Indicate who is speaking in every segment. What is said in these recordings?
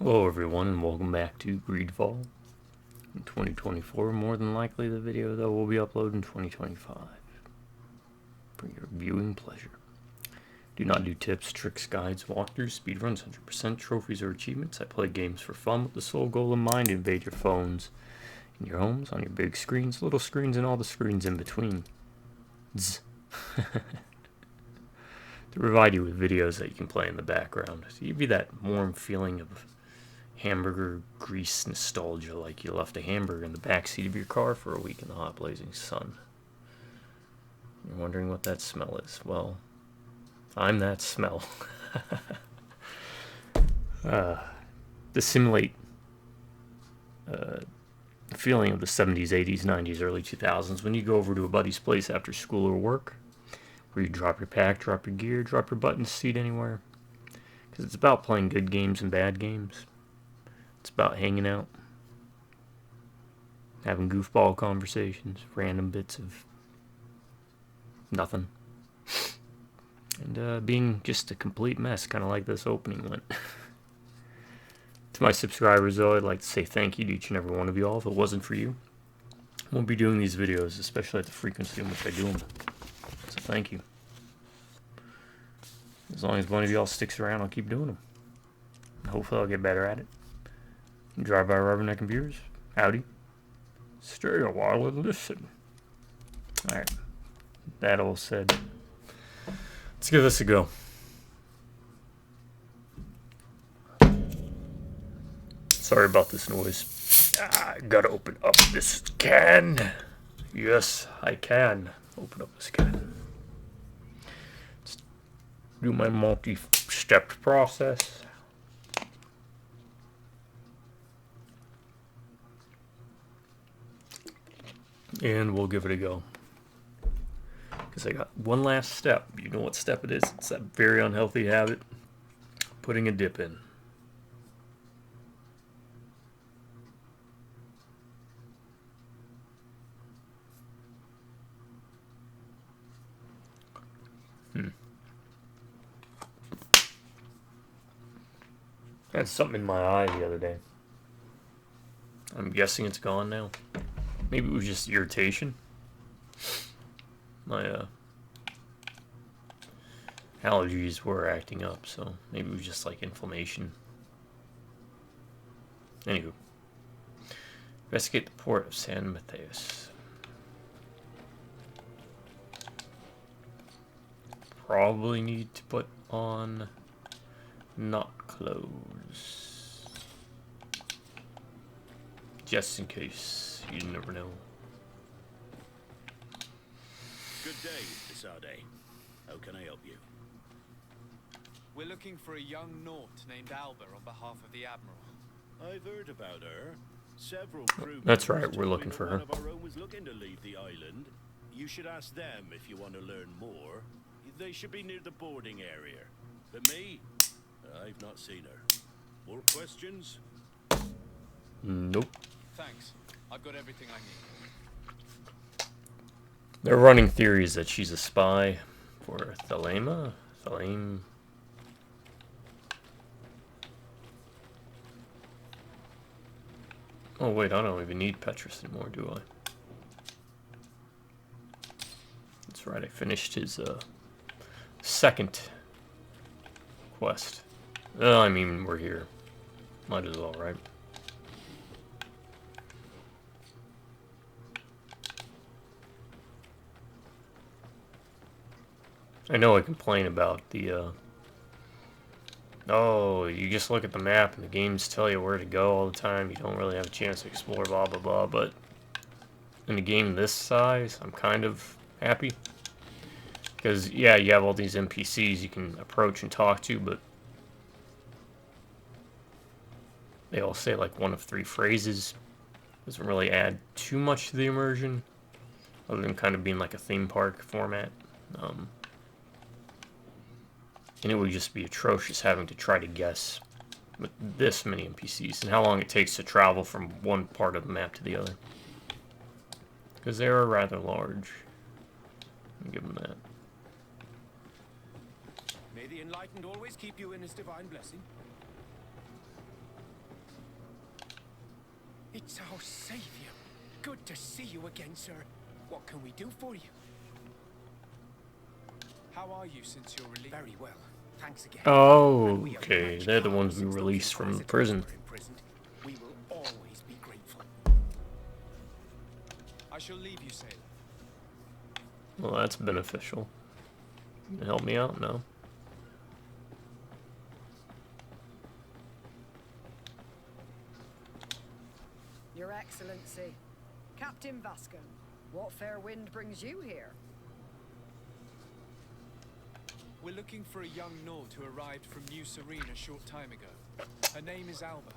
Speaker 1: Hello everyone and welcome back to GreedFall in 2024. More than likely the video though will be uploaded in 2025 for your viewing pleasure. Do not do tips, tricks, guides, walkthroughs, speedruns, 100% trophies or achievements. I play games for fun with the sole goal in mind to invade your phones, in your homes, on your big screens, little screens, and all the screens in between. Zzz. To provide you with videos that you can play in the background. To give you that warm feeling of hamburger grease nostalgia, like you left a hamburger in the backseat of your car for a week in the hot blazing sun. You're wondering what that smell is? Well, I'm that smell. To simulate the feeling of the 70s, 80s, 90s, early 2000s when you go over to a buddy's place after school or work, where you drop your pack, drop your gear, drop your buttons, seat anywhere. Because it's about playing good games and bad games. It's about hanging out, having goofball conversations, random bits of nothing, and being just a complete mess, kind of like this opening went. To my subscribers, though, I'd like to say thank you to each and every one of you all. If it wasn't for you, I won't be doing these videos, especially at the frequency in which I do them. So thank you. As long as one of y'all sticks around, I'll keep doing them. And hopefully I'll get better at it. Drive by Rubberneck Computers. Howdy. Stay a while and listen. Alright. That all said, let's give this a go. Sorry about this noise. I gotta open up this can. Yes, I can open up this can. Let's do my multi-stepped process. And we'll give it a go. Because I got one last step. You know what step it is? It's that very unhealthy habit. Putting a dip in. I had something in my eye the other day. I'm guessing it's gone now. Maybe it was just irritation. My allergies were acting up, so maybe it was just like inflammation. Anywho, investigate the port of San Mateus. Probably need to put on not clothes, just in case. You never know.
Speaker 2: Good day, Isade. How can I help you?
Speaker 3: We're looking for a young Naut named Alba on behalf of the Admiral.
Speaker 2: I've heard about her. Several crew
Speaker 1: That's
Speaker 2: members
Speaker 1: right, we're
Speaker 2: told
Speaker 1: looking
Speaker 2: me
Speaker 1: for
Speaker 2: that
Speaker 1: her.
Speaker 2: one of our own was looking to leave the island. You should ask them if you want to learn more. They should be near the boarding area. But me, I've not seen her. More questions?
Speaker 1: Nope.
Speaker 3: Thanks. I've got everything I need.
Speaker 1: They're running theories that she's a spy for Thelema? Theleme? Oh wait, I don't even need Petrus anymore, do I? That's right, I finished his second quest. I mean, we're here. Might as well, right? I know I complain about the, oh, you just look at the map and the games tell you where to go all the time. You don't really have a chance to explore, blah, blah, blah. But in a game this size, I'm kind of happy. Because, yeah, you have all these NPCs you can approach and talk to, but they all say like one of 3 phrases. Doesn't really add too much to the immersion, other than kind of being like a theme park format. And it would just be atrocious having to try to guess with this many NPCs and how long it takes to travel from one part of the map to the other. Because they are rather large. I'll give them that.
Speaker 4: May the Enlightened always keep you in his divine blessing. It's our savior. Good to see you again, sir. What can we do for you?
Speaker 3: How are you since your release?
Speaker 4: Very well. Thanks again.
Speaker 1: Oh,
Speaker 4: And we have
Speaker 1: okay.
Speaker 4: much
Speaker 1: They're the
Speaker 4: power
Speaker 1: ones we
Speaker 4: since those
Speaker 1: released from the
Speaker 4: inquisitors
Speaker 1: prison.
Speaker 4: were imprisoned. We will always be grateful.
Speaker 3: I shall leave you, sailor.
Speaker 1: Well, that's beneficial. You can help me out? No.
Speaker 5: Your Excellency, Captain Vasco, what fair wind brings you here?
Speaker 3: We're looking for a young Nort who arrived from New Serene a short time ago. Her name is Alba.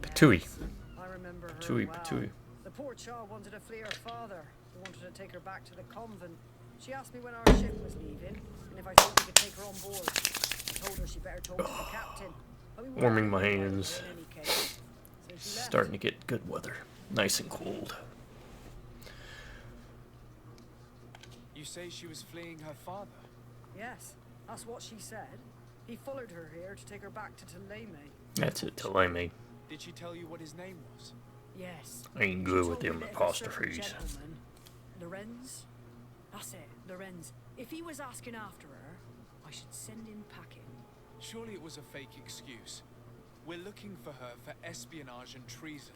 Speaker 1: Patui.
Speaker 5: Yes, I remember her
Speaker 1: Patui,
Speaker 5: well.
Speaker 1: Patui.
Speaker 5: The poor child wanted to flee her father, who wanted to take her back to the convent. She asked me when our ship was leaving, and if I thought we could take her on board. I told her she better talk to the captain. But we weren't
Speaker 1: Warming my
Speaker 5: really bothered
Speaker 1: hands.
Speaker 5: in any case. So she left.
Speaker 1: Starting to get good weather. Nice and cold.
Speaker 3: You say she was fleeing her father?
Speaker 5: Yes, that's what she said. He followed her here to take her back to Tuleme.
Speaker 1: That's it, Tuleme.
Speaker 3: Did she tell you what his name was?
Speaker 5: Yes.
Speaker 1: I ain't
Speaker 5: She
Speaker 1: good
Speaker 5: told
Speaker 1: with
Speaker 5: me
Speaker 1: them
Speaker 5: that if a certain
Speaker 1: apostrophes.
Speaker 5: gentleman, Lorenz? That's it, Lorenz. If he was asking after her, I should send him packing.
Speaker 3: Surely it was a fake excuse. We're looking for her for espionage and treason.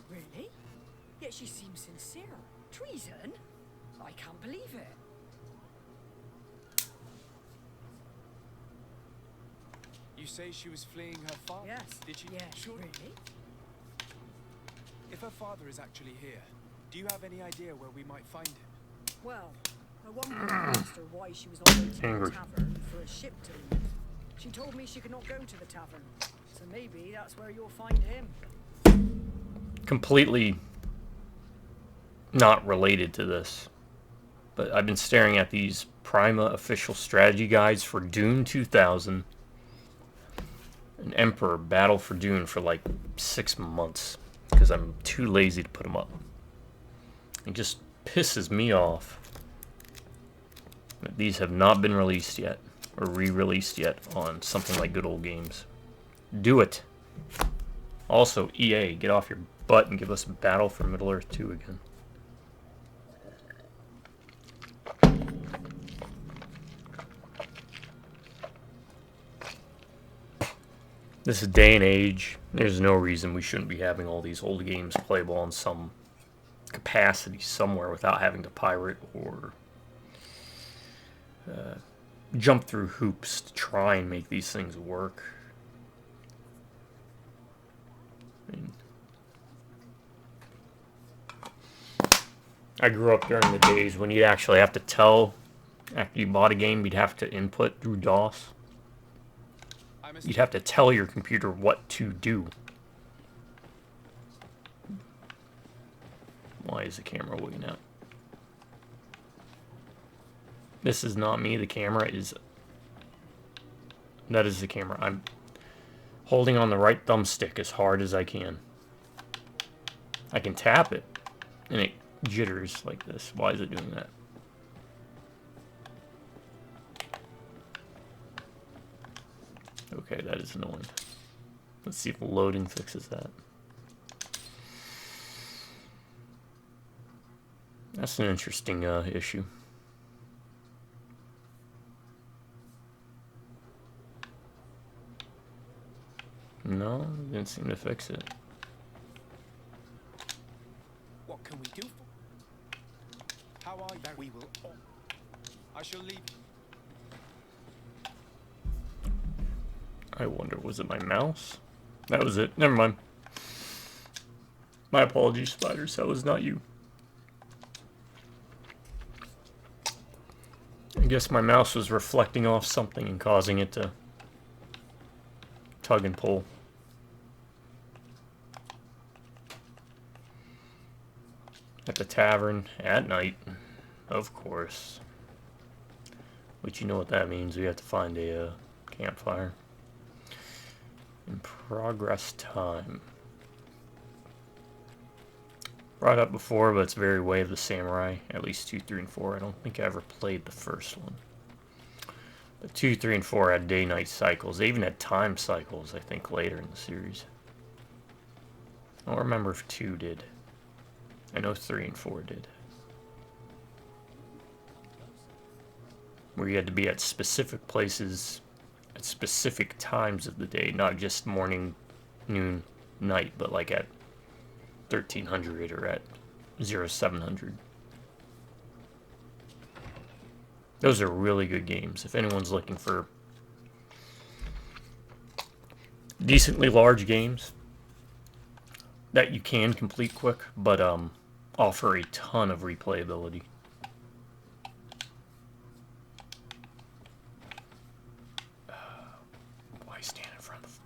Speaker 5: Really? Yet she seems sincere. Treason? I can't believe it.
Speaker 3: You say she was fleeing her father?
Speaker 5: Yes.
Speaker 3: Did she?
Speaker 5: Yes.
Speaker 3: Surely.
Speaker 5: Really?
Speaker 3: If her father is actually here, do you have any idea where we might find him?
Speaker 5: Well, I one point asked her why she was not waiting in
Speaker 1: Angry.
Speaker 5: the tavern for a ship to leave. She told me she could not go to the tavern. So maybe that's where you'll find him.
Speaker 1: Completely not related to this. But I've been staring at these Prima official strategy guides for Dune 2000. An Emperor Battle for Dune for like 6 months. Because I'm too lazy to put them up. It just pisses me off that these have not been released yet. Or re-released yet on something like Good Old Games. Do it! Also, EA, get off your butt and give us Battle for Middle-earth 2 again. This is day and age. There's no reason we shouldn't be having all these old games playable in some capacity somewhere without having to pirate or jump through hoops to try and make these things work. I grew up during the days when you'd actually have to tell, after you bought a game, you'd have to input through DOS. You'd have to tell your computer what to do. Why is the camera looking out? This is not me. The camera is... That is the camera. I'm holding on the right thumbstick as hard as I can. I can tap it, and it jitters like this. Why is it doing that? Okay, that is annoying. Let's see if loading fixes that. That's an interesting issue. No, didn't seem to fix it.
Speaker 4: What can we do for?
Speaker 3: How are you?
Speaker 4: We will.
Speaker 3: I shall leave.
Speaker 1: I wonder, was it my mouse? That was it. Never mind. My apologies, spiders. That was not you. I guess my mouse was reflecting off something and causing it to tug and pull. At the tavern at night, of course. But you know what that means. We have to find a campfire. In progress time. Brought up before, but it's very Way of the Samurai. At least 2, 3, and 4. I don't think I ever played the first one. But 2, 3, and 4 had day-night cycles. They even had time cycles, I think, later in the series. I don't remember if 2 did. I know 3 and 4 did. Where you had to be at specific places at specific times of the day, not just morning, noon, night, but like at 1300 or at 0700. Those are really good games. If anyone's looking for decently large games that you can complete quick, but offer a ton of replayability. Why stand in front of?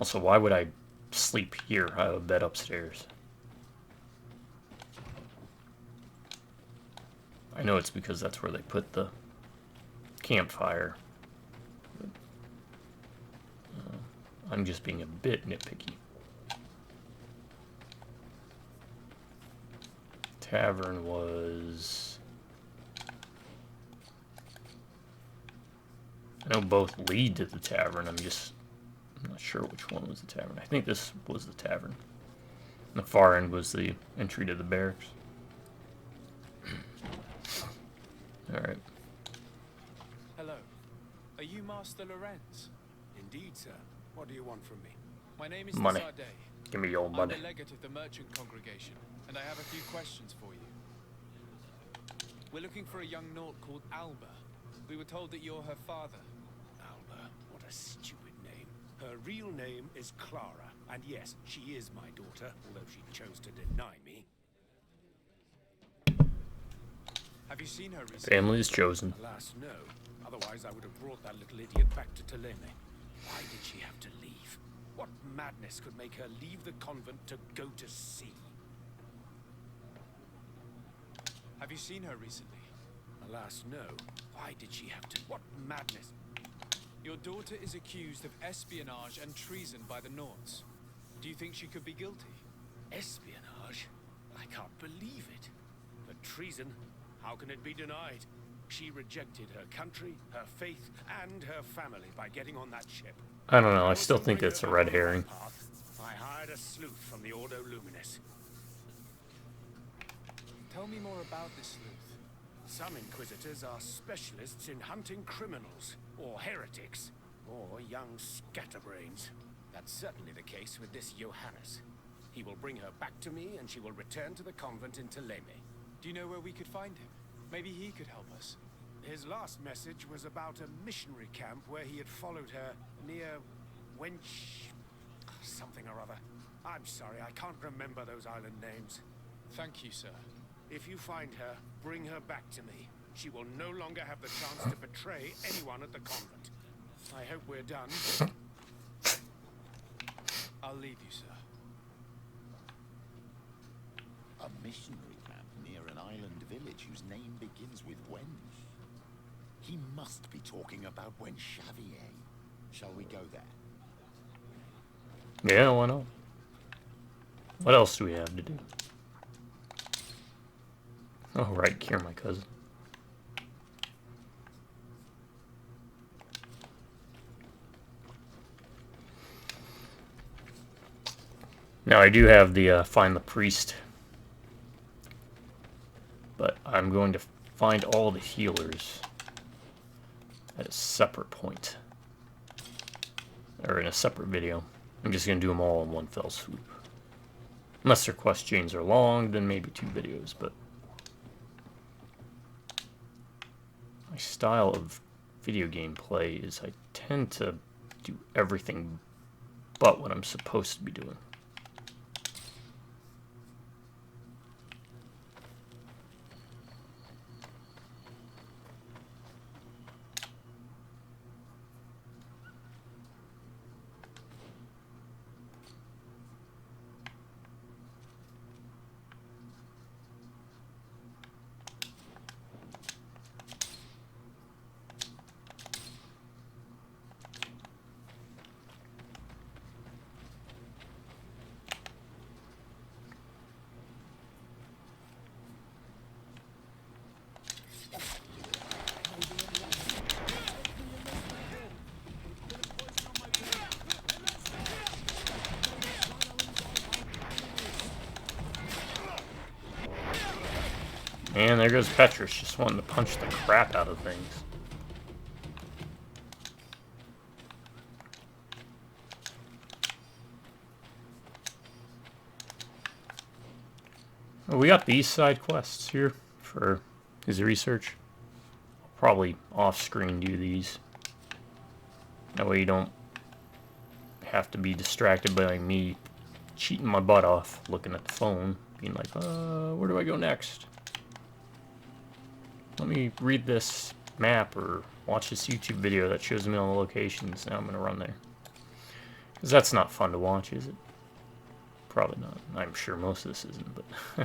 Speaker 1: Also, why would I sleep here? I have a bed upstairs. I know it's because that's where they put the campfire. I'm just being a bit nitpicky. Tavern was... I know both lead to the tavern. I'm not sure which one was the tavern. I think this was the tavern. And the far end was the entry to the barracks. Alright.
Speaker 3: Hello. Are you Master Lorenz?
Speaker 4: Indeed, sir. What do you want from me?
Speaker 3: My name is
Speaker 1: Money.
Speaker 3: Tizarde.
Speaker 1: Give me your
Speaker 3: I'm
Speaker 1: money.
Speaker 3: the legate of the merchant congregation, and I have a few questions for you. We're looking for a young Naut called Alba. We were told that you're her father.
Speaker 4: Alba, what a stupid name. Her real name is Clara, and yes, she is my daughter, although she chose to deny me.
Speaker 3: Have you seen her recently?
Speaker 1: Family is chosen.
Speaker 4: Alas, no. Otherwise, I would have brought that little idiot back to Teleme. Why did she have to leave? What madness could make her leave the convent to go to sea?
Speaker 3: Have you seen her recently?
Speaker 4: Alas, no. Why did she have to? What madness?
Speaker 3: Your daughter is accused of espionage and treason by the Nauts. Do you think she could be guilty?
Speaker 4: Espionage? I can't believe it. But treason? How can it be denied? She rejected her country, her faith, and her family by getting on that ship.
Speaker 1: I don't know. I still think that's a red herring.
Speaker 4: I hired a sleuth from the Ordo Luminis.
Speaker 3: Tell me more about this sleuth.
Speaker 4: Some inquisitors are specialists in hunting criminals, or heretics, or young scatterbrains. That's certainly the case with this Johannes. He will bring her back to me, and she will return to the convent in Teleme.
Speaker 3: Do you know where we could find him? Maybe he could help us.
Speaker 4: His last message was about a missionary camp where he had followed her near Wench... something or other. I'm sorry, I can't remember those island names.
Speaker 3: Thank you, sir.
Speaker 4: If you find her, bring her back to me. She will no longer have the chance to betray anyone at the convent. I hope we're done.
Speaker 3: I'll leave you, sir.
Speaker 6: A missionary camp near an island village whose name begins with Wench. He must be talking about Wench Xavier. Shall we go there?
Speaker 1: Yeah, why not? What else do we have to do? Oh, right, cure my cousin. Now, I do have the find the priest. But I'm going to find all the healers at a separate point. Or in a separate video. I'm just going to do them all in one fell swoop. Unless their quest chains are long, then maybe 2 videos, but... my style of video game play is I tend to do everything but what I'm supposed to be doing. And there goes Petrus, just wanting to punch the crap out of things. Well, we got these side quests here for his research. Probably off-screen do these. That way you don't have to be distracted by me cheating my butt off, looking at the phone, being like, where do I go next? Let me read this map or watch this YouTube video that shows me all the locations. Now I'm going to run there. Because that's not fun to watch, is it? Probably not. I'm sure most of this isn't, but... you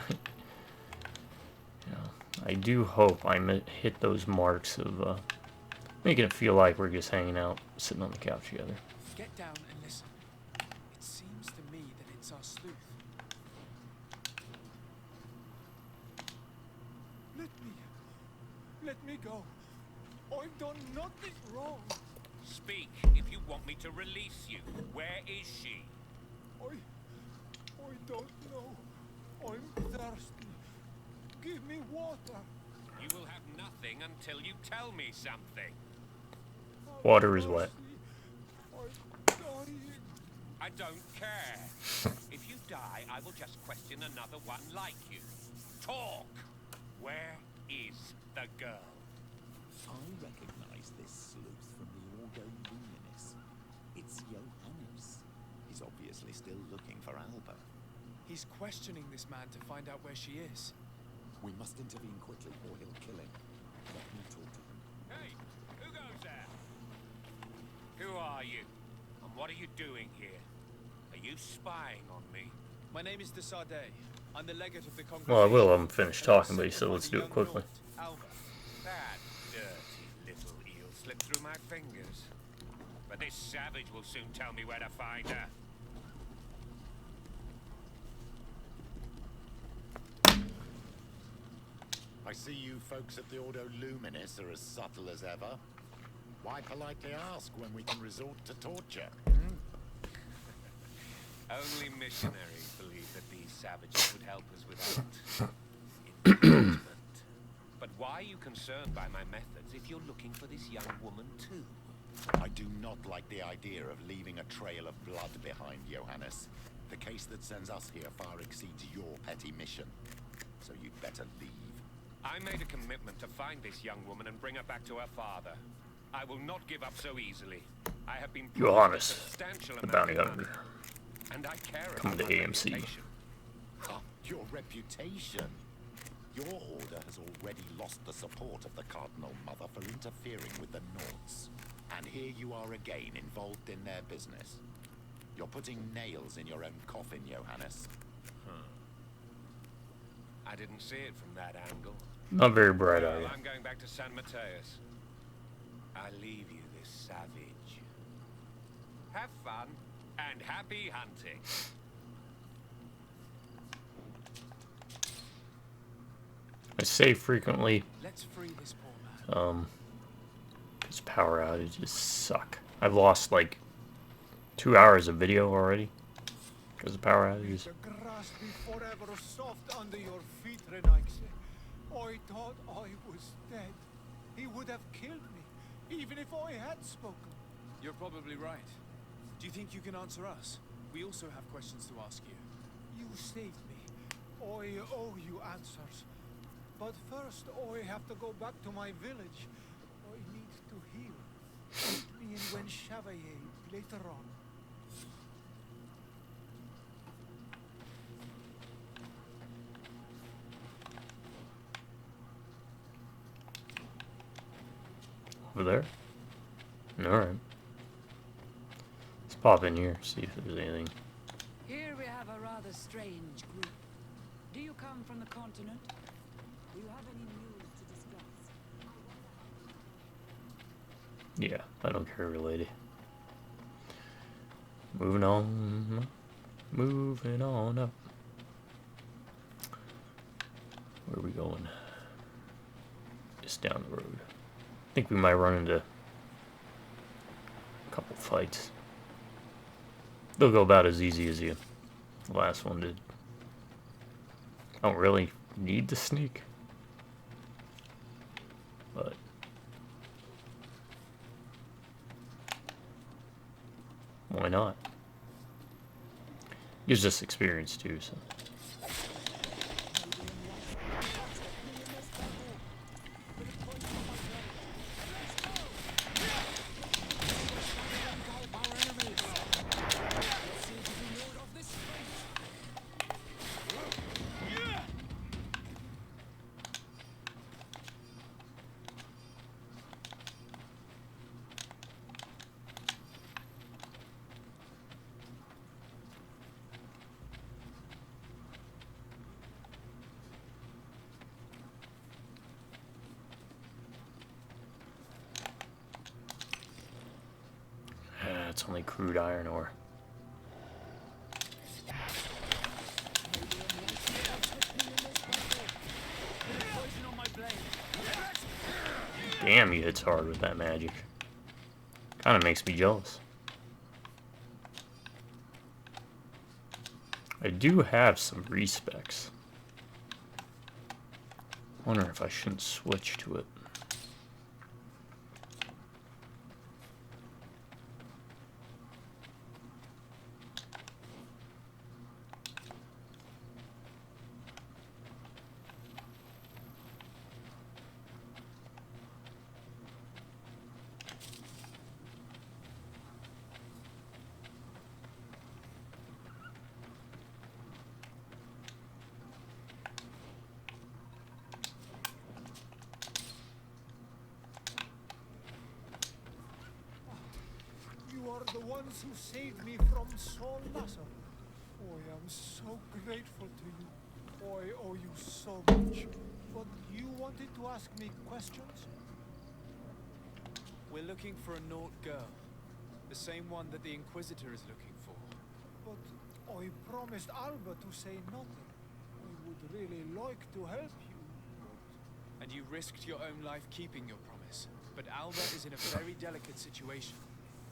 Speaker 1: know, I do hope I hit those marks of making it feel like we're just hanging out, sitting on the couch together.
Speaker 3: Get down and listen. It seems to me that it's our sleuth.
Speaker 7: Let me go. I've done nothing wrong.
Speaker 2: Speak if you want me to release you. Where is she?
Speaker 7: I don't know. I'm thirsty. Give me water.
Speaker 2: You will have nothing until you tell me something.
Speaker 1: Water is wet.
Speaker 7: I'm dying.
Speaker 2: I don't care. If you die, I will just question another one like you. Talk! Where is the girl?
Speaker 6: I recognize this sleuth from the Ordo Luminis. It's Johannes. He's obviously still looking for Alba.
Speaker 3: He's questioning this man to find out where she is.
Speaker 6: We must intervene quickly or he'll kill him. Let me talk to him.
Speaker 2: Hey, who goes there? Who are you? And what are you doing here? Are you spying on me?
Speaker 3: My name is de Sardet. I'm the legate of the congregation.
Speaker 1: Well, I will. I'm finished talking, but he said let's do it quickly.
Speaker 3: Alba.
Speaker 2: That dirty little eel slipped through my fingers. But this savage will soon tell me where to find her.
Speaker 6: I see you folks at the Ordo Luminis are as subtle as ever. Why politely ask when we can resort to torture?
Speaker 2: Only missionaries believe that these savages would help us without encouragement. But why are you concerned by my methods if you're looking for this young woman too?
Speaker 6: I do not like the idea of leaving a trail of blood behind, Johannes. The case that sends us here far exceeds your petty mission. So you'd better leave.
Speaker 2: I made a commitment to find this young woman and bring her back to her father. I will not give up so easily. I have been
Speaker 1: Johannes,
Speaker 2: substantial
Speaker 1: the
Speaker 2: amount
Speaker 1: bounty
Speaker 2: of
Speaker 1: hunter.
Speaker 2: money, and I care
Speaker 1: Coming
Speaker 2: about
Speaker 1: to
Speaker 2: my
Speaker 1: AMC.
Speaker 2: reputation.
Speaker 6: Oh, your reputation. Your order has already lost the support of the Cardinal Mother for interfering with the Nords. And here you are again, involved in their business. You're putting nails in your own coffin, Johannes.
Speaker 2: I didn't see it from that angle.
Speaker 1: Not very bright, are
Speaker 2: Well,
Speaker 1: you?
Speaker 2: I'm going back to San Mateus. I leave you this savage. Have fun and happy hunting.
Speaker 1: I say frequently,
Speaker 3: Let's free this poor man.
Speaker 1: because power outages suck. I've lost like 2 hours of video already because of power outages.
Speaker 7: The grass be forever soft under your feet, Renaxe. I thought I was dead. He would have killed me, even if I had spoken.
Speaker 3: You're probably right. Do you think you can answer us? We also have questions to ask you.
Speaker 7: You saved me. I owe you answers. But first, I have to go back to my village. I need to heal. Meet me in Wen Chevalier later on.
Speaker 1: Over there? Alright. Let's pop in here, see if there's anything.
Speaker 5: Here we have a rather strange group. Do you come from the continent? Do you have any news to discuss?
Speaker 1: Yeah, I don't care, lady. Moving on. Moving on up. Where are we going? Just down the road. I think we might run into a couple fights. They'll go about as easy as the last one did. I don't really need to sneak. but why not? Gives us experience too, so. It's only crude iron ore. Damn, he hits hard with that magic. Kind of makes me jealous. I do have some respecs. Wonder if I shouldn't switch to it.
Speaker 7: You are the ones who saved me from Saul Nasser. Oh, I am so grateful to you. Oh, I owe you so much. But you wanted to ask me questions?
Speaker 3: We're looking for a Nort girl. The same one that the Inquisitor is looking for.
Speaker 7: But I promised Alba to say nothing. I would really like to help you, but...
Speaker 3: And you risked your own life keeping your promise. But Alba is in a very delicate situation.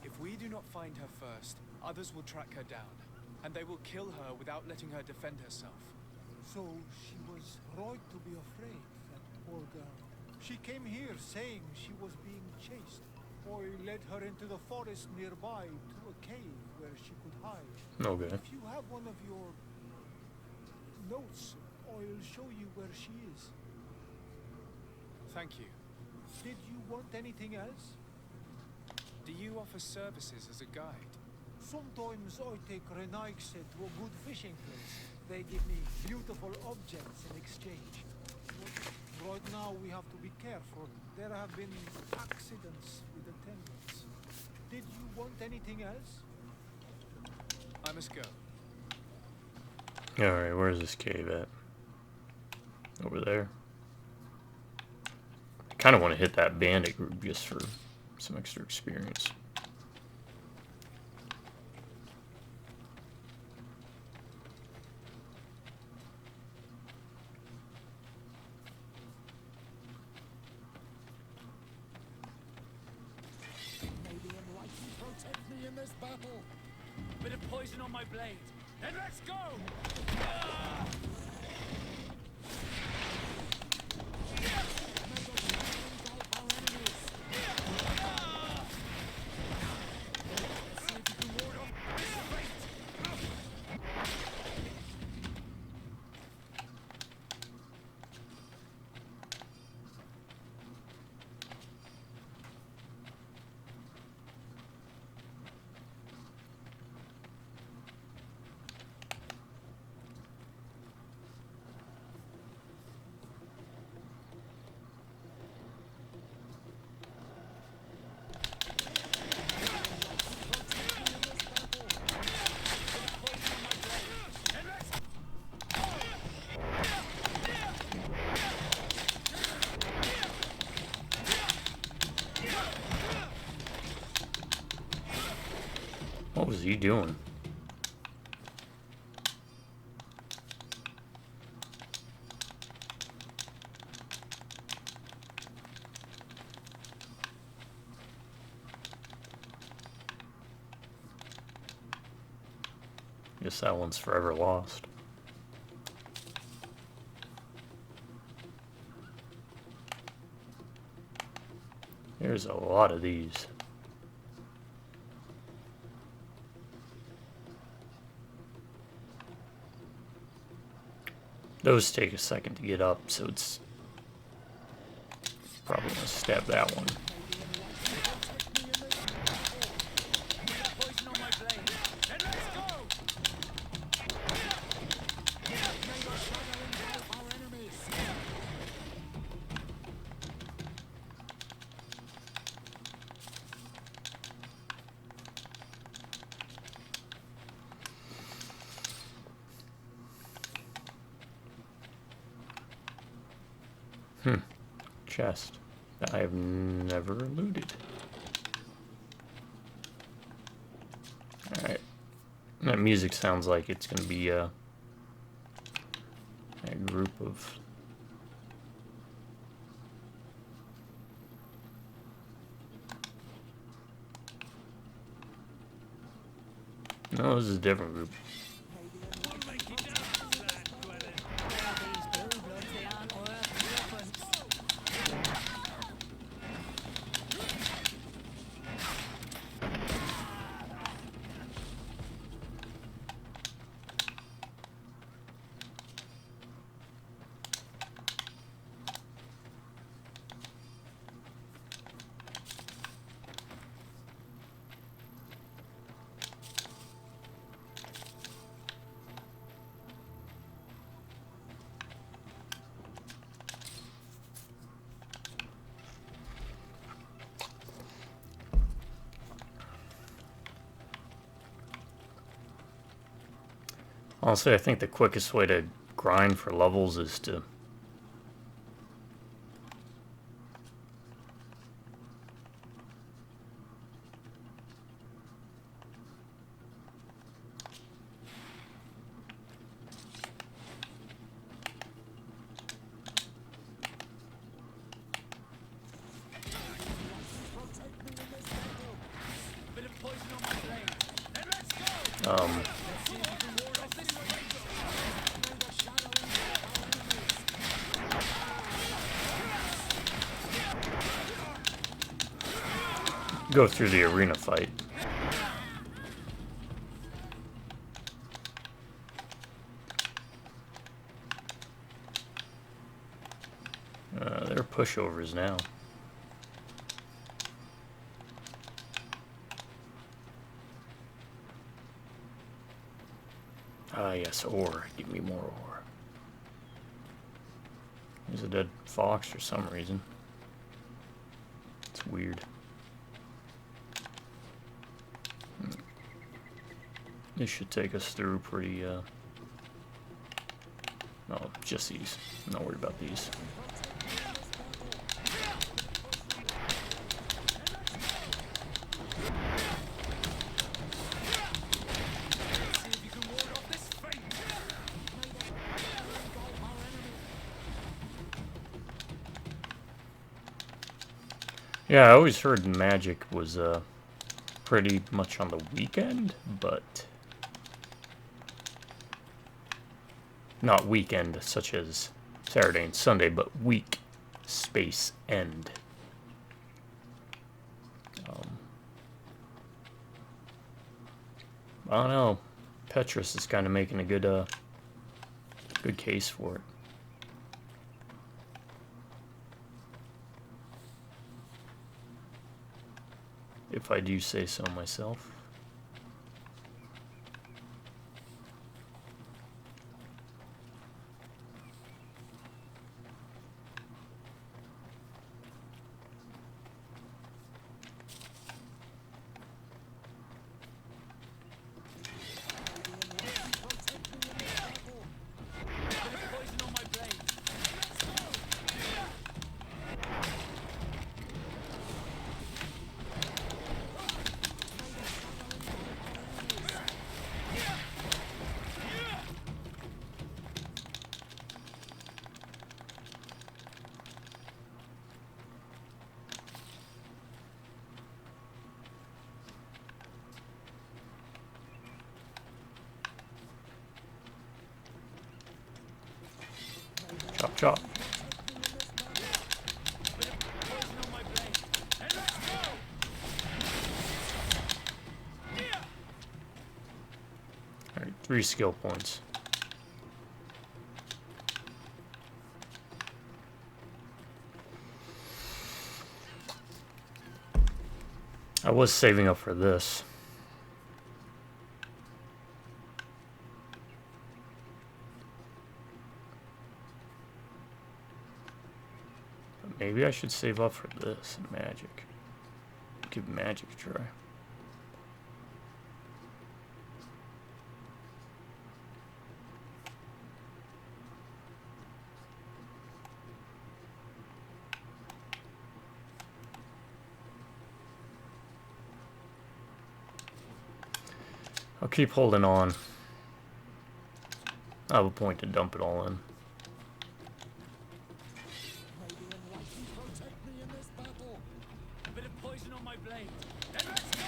Speaker 3: If we do not find her first, others will track her down. And they will kill her without letting her defend herself.
Speaker 7: So she was right to be afraid, that poor girl. She came here saying she was being chased. I led her into the forest nearby to a cave where she could hide.
Speaker 1: Okay.
Speaker 7: If you have one of your notes, I'll show you where she is.
Speaker 3: Thank you.
Speaker 7: Did you want anything else?
Speaker 3: Do you offer services as a guide?
Speaker 7: Sometimes I take Renaigse to a good fishing place. They give me beautiful objects in exchange. But right now we have to be careful. There have been accidents with attendants. Did you want anything else?
Speaker 3: I must go.
Speaker 1: Alright, where's this cave at? Over there. I kind of want to hit that bandit group just for some extra experience.
Speaker 6: Maybe enlighten protect me in this battle.
Speaker 2: Bit of poison on my blade. And let's go!
Speaker 1: What was he doing? Guess that one's forever lost. There's a lot of these. Those take a second to get up, so it's probably gonna stab that one. Chest that I have never looted. Alright. That music sounds like it's gonna be a group of no, this is a different group. Honestly, I think the quickest way to grind for levels is to go through the arena fight. They're pushovers now. Ah, yes, ore. Give me more ore. There's a dead fox for some reason. It's weird. This should take us through pretty, no, just these. I'm not worried about these. Yeah, I always heard magic was, pretty much on the weekend, but not weekend such as Saturday and Sunday, but week space end. I don't know. Petrus is kind of making a good case for it. If I do say so myself. Chop, chop. 3 skill points. I was saving up for this. But maybe I should save up for this and magic. Give magic a try. I'll keep holding on. I have a point to dump it all in.
Speaker 3: A bit of poison on my blade. Then let's go!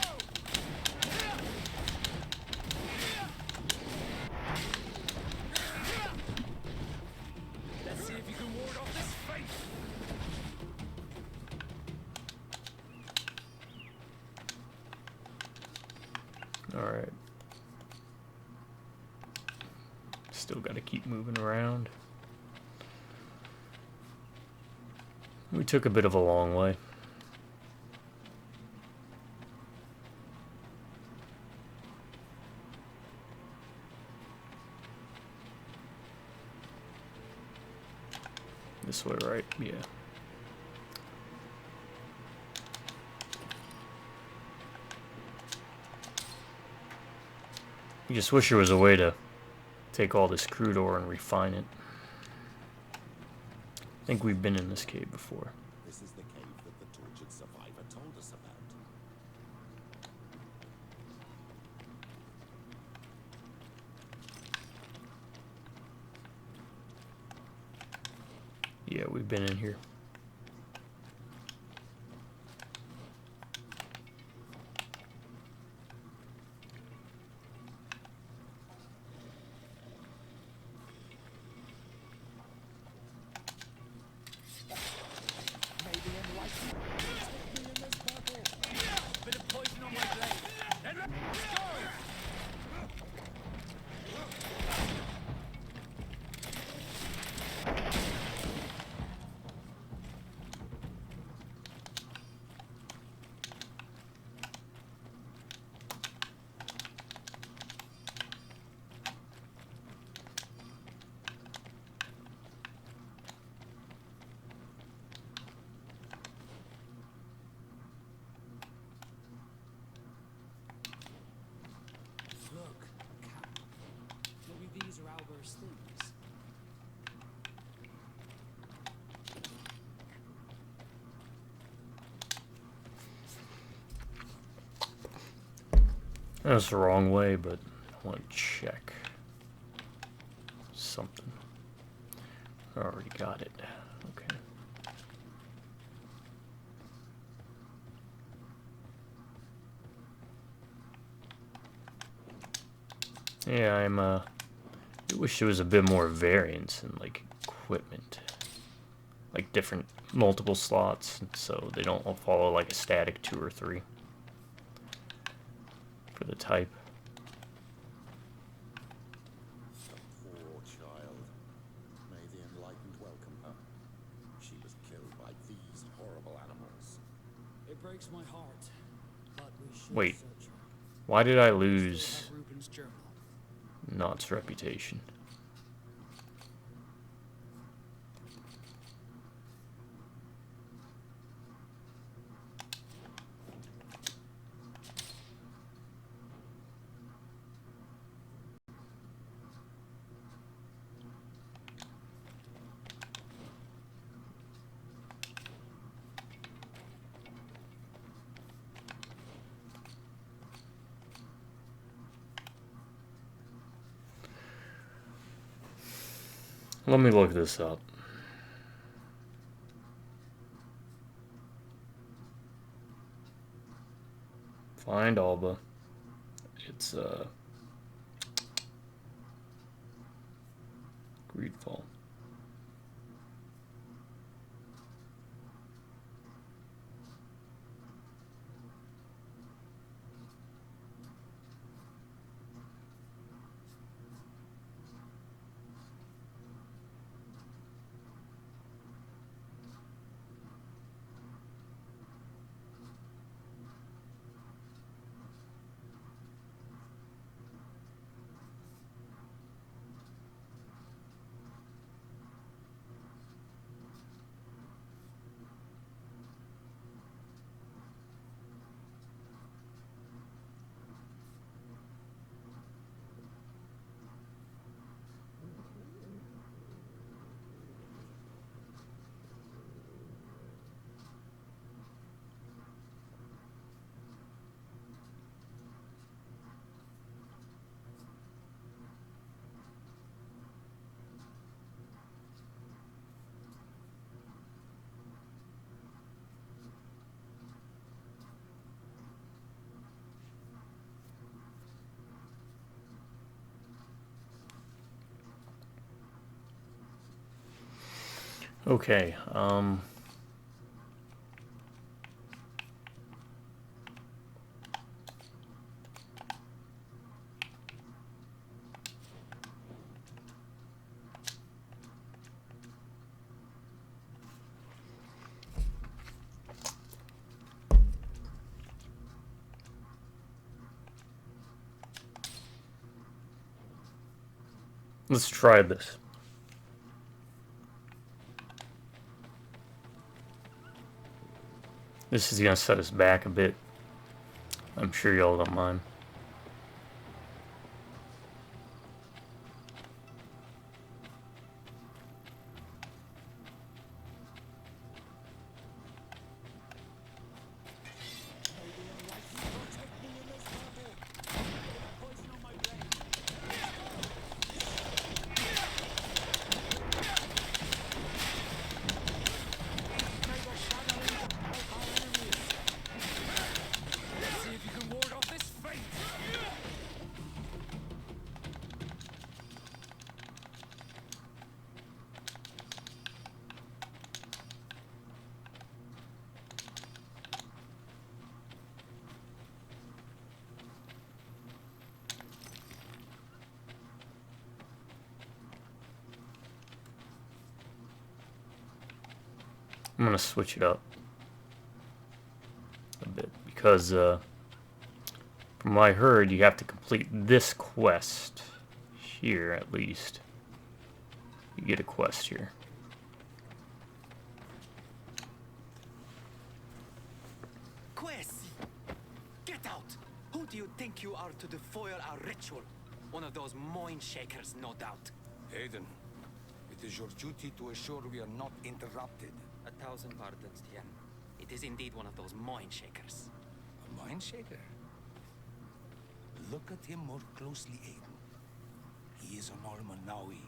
Speaker 3: Let's see if you can ward off this fate.
Speaker 1: Alright. Still gotta keep moving around. We took a bit of a long way. This way, right? Yeah. I just wish there was a way to take all this crude ore and refine it. I think we've been in this cave before.
Speaker 6: This is the cave that the tortured survivor told us about.
Speaker 1: Yeah, we've been in here.
Speaker 3: Bit of poison on my blade. Then let's go!
Speaker 8: Look, Cat. Maybe these are Alba's things.
Speaker 1: That's the wrong way, but I want to check something. I already got it. Okay. Yeah, I wish there was a bit more variance in like equipment, like different multiple slots, so they don't all follow like a static 2 or 3 for the type.
Speaker 6: Poor child. May the enlightened welcome her. She was killed by these horrible animals.
Speaker 8: It breaks my heart, but we should
Speaker 1: Wait.
Speaker 8: search her.
Speaker 1: Why did I
Speaker 8: Still
Speaker 1: lose
Speaker 8: have Reuben's journal.
Speaker 1: Knott's reputation? Let me look this up. Find Alba. It's GreedFall. Okay, let's try this. This is gonna set us back a bit. I'm sure y'all don't mind.
Speaker 3: See if you can ward off this fate.
Speaker 1: I'm gonna switch it up a bit because from what I heard, you have to complete this quest here at least. You get a quest here.
Speaker 9: Quesi! Get out! Who do you think you are to foil our ritual? One of those mind shakers, no doubt.
Speaker 10: Aiden, it is your duty to assure we are not interrupted.
Speaker 9: 1,000 pardons, Tien. It is indeed one of those mind shakers.
Speaker 10: A mind shaker? Look at him more closely, Aiden. He is an Almanawi.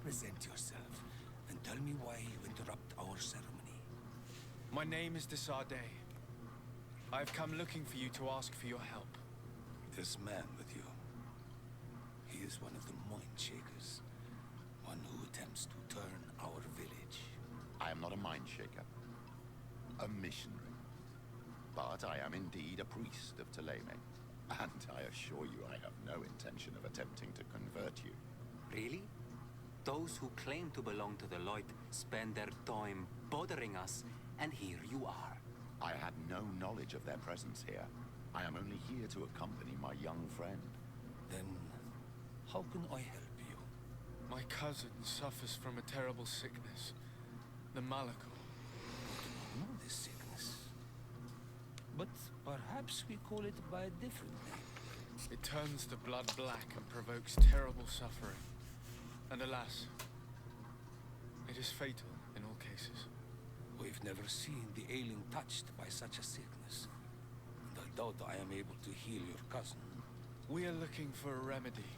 Speaker 10: Present yourself and tell me why you interrupt our ceremony.
Speaker 3: My name is Desardet. I've come looking for you to ask for your help.
Speaker 10: This man with you, he is one of the mind shakers. One who attempts to turn our village.
Speaker 6: I am not a mind shaker. A missionary. But I am indeed a priest of Thélème. And I assure you I have no intention of attempting to convert you.
Speaker 9: Really? Those who claim to belong to the Lloyd spend their time bothering us, and here you are.
Speaker 6: I had no knowledge of their presence here. I am only here to accompany my young friend.
Speaker 10: Then, how can I help you?
Speaker 3: My cousin suffers from a terrible sickness. The Malakal.
Speaker 10: I know this sickness. But perhaps we call it by a different name.
Speaker 3: It turns the blood black and provokes terrible suffering. And alas, it is fatal in all cases.
Speaker 10: We've never seen the ailing touched by such a sickness. And I doubt I am able to heal your cousin.
Speaker 3: We are looking for a remedy,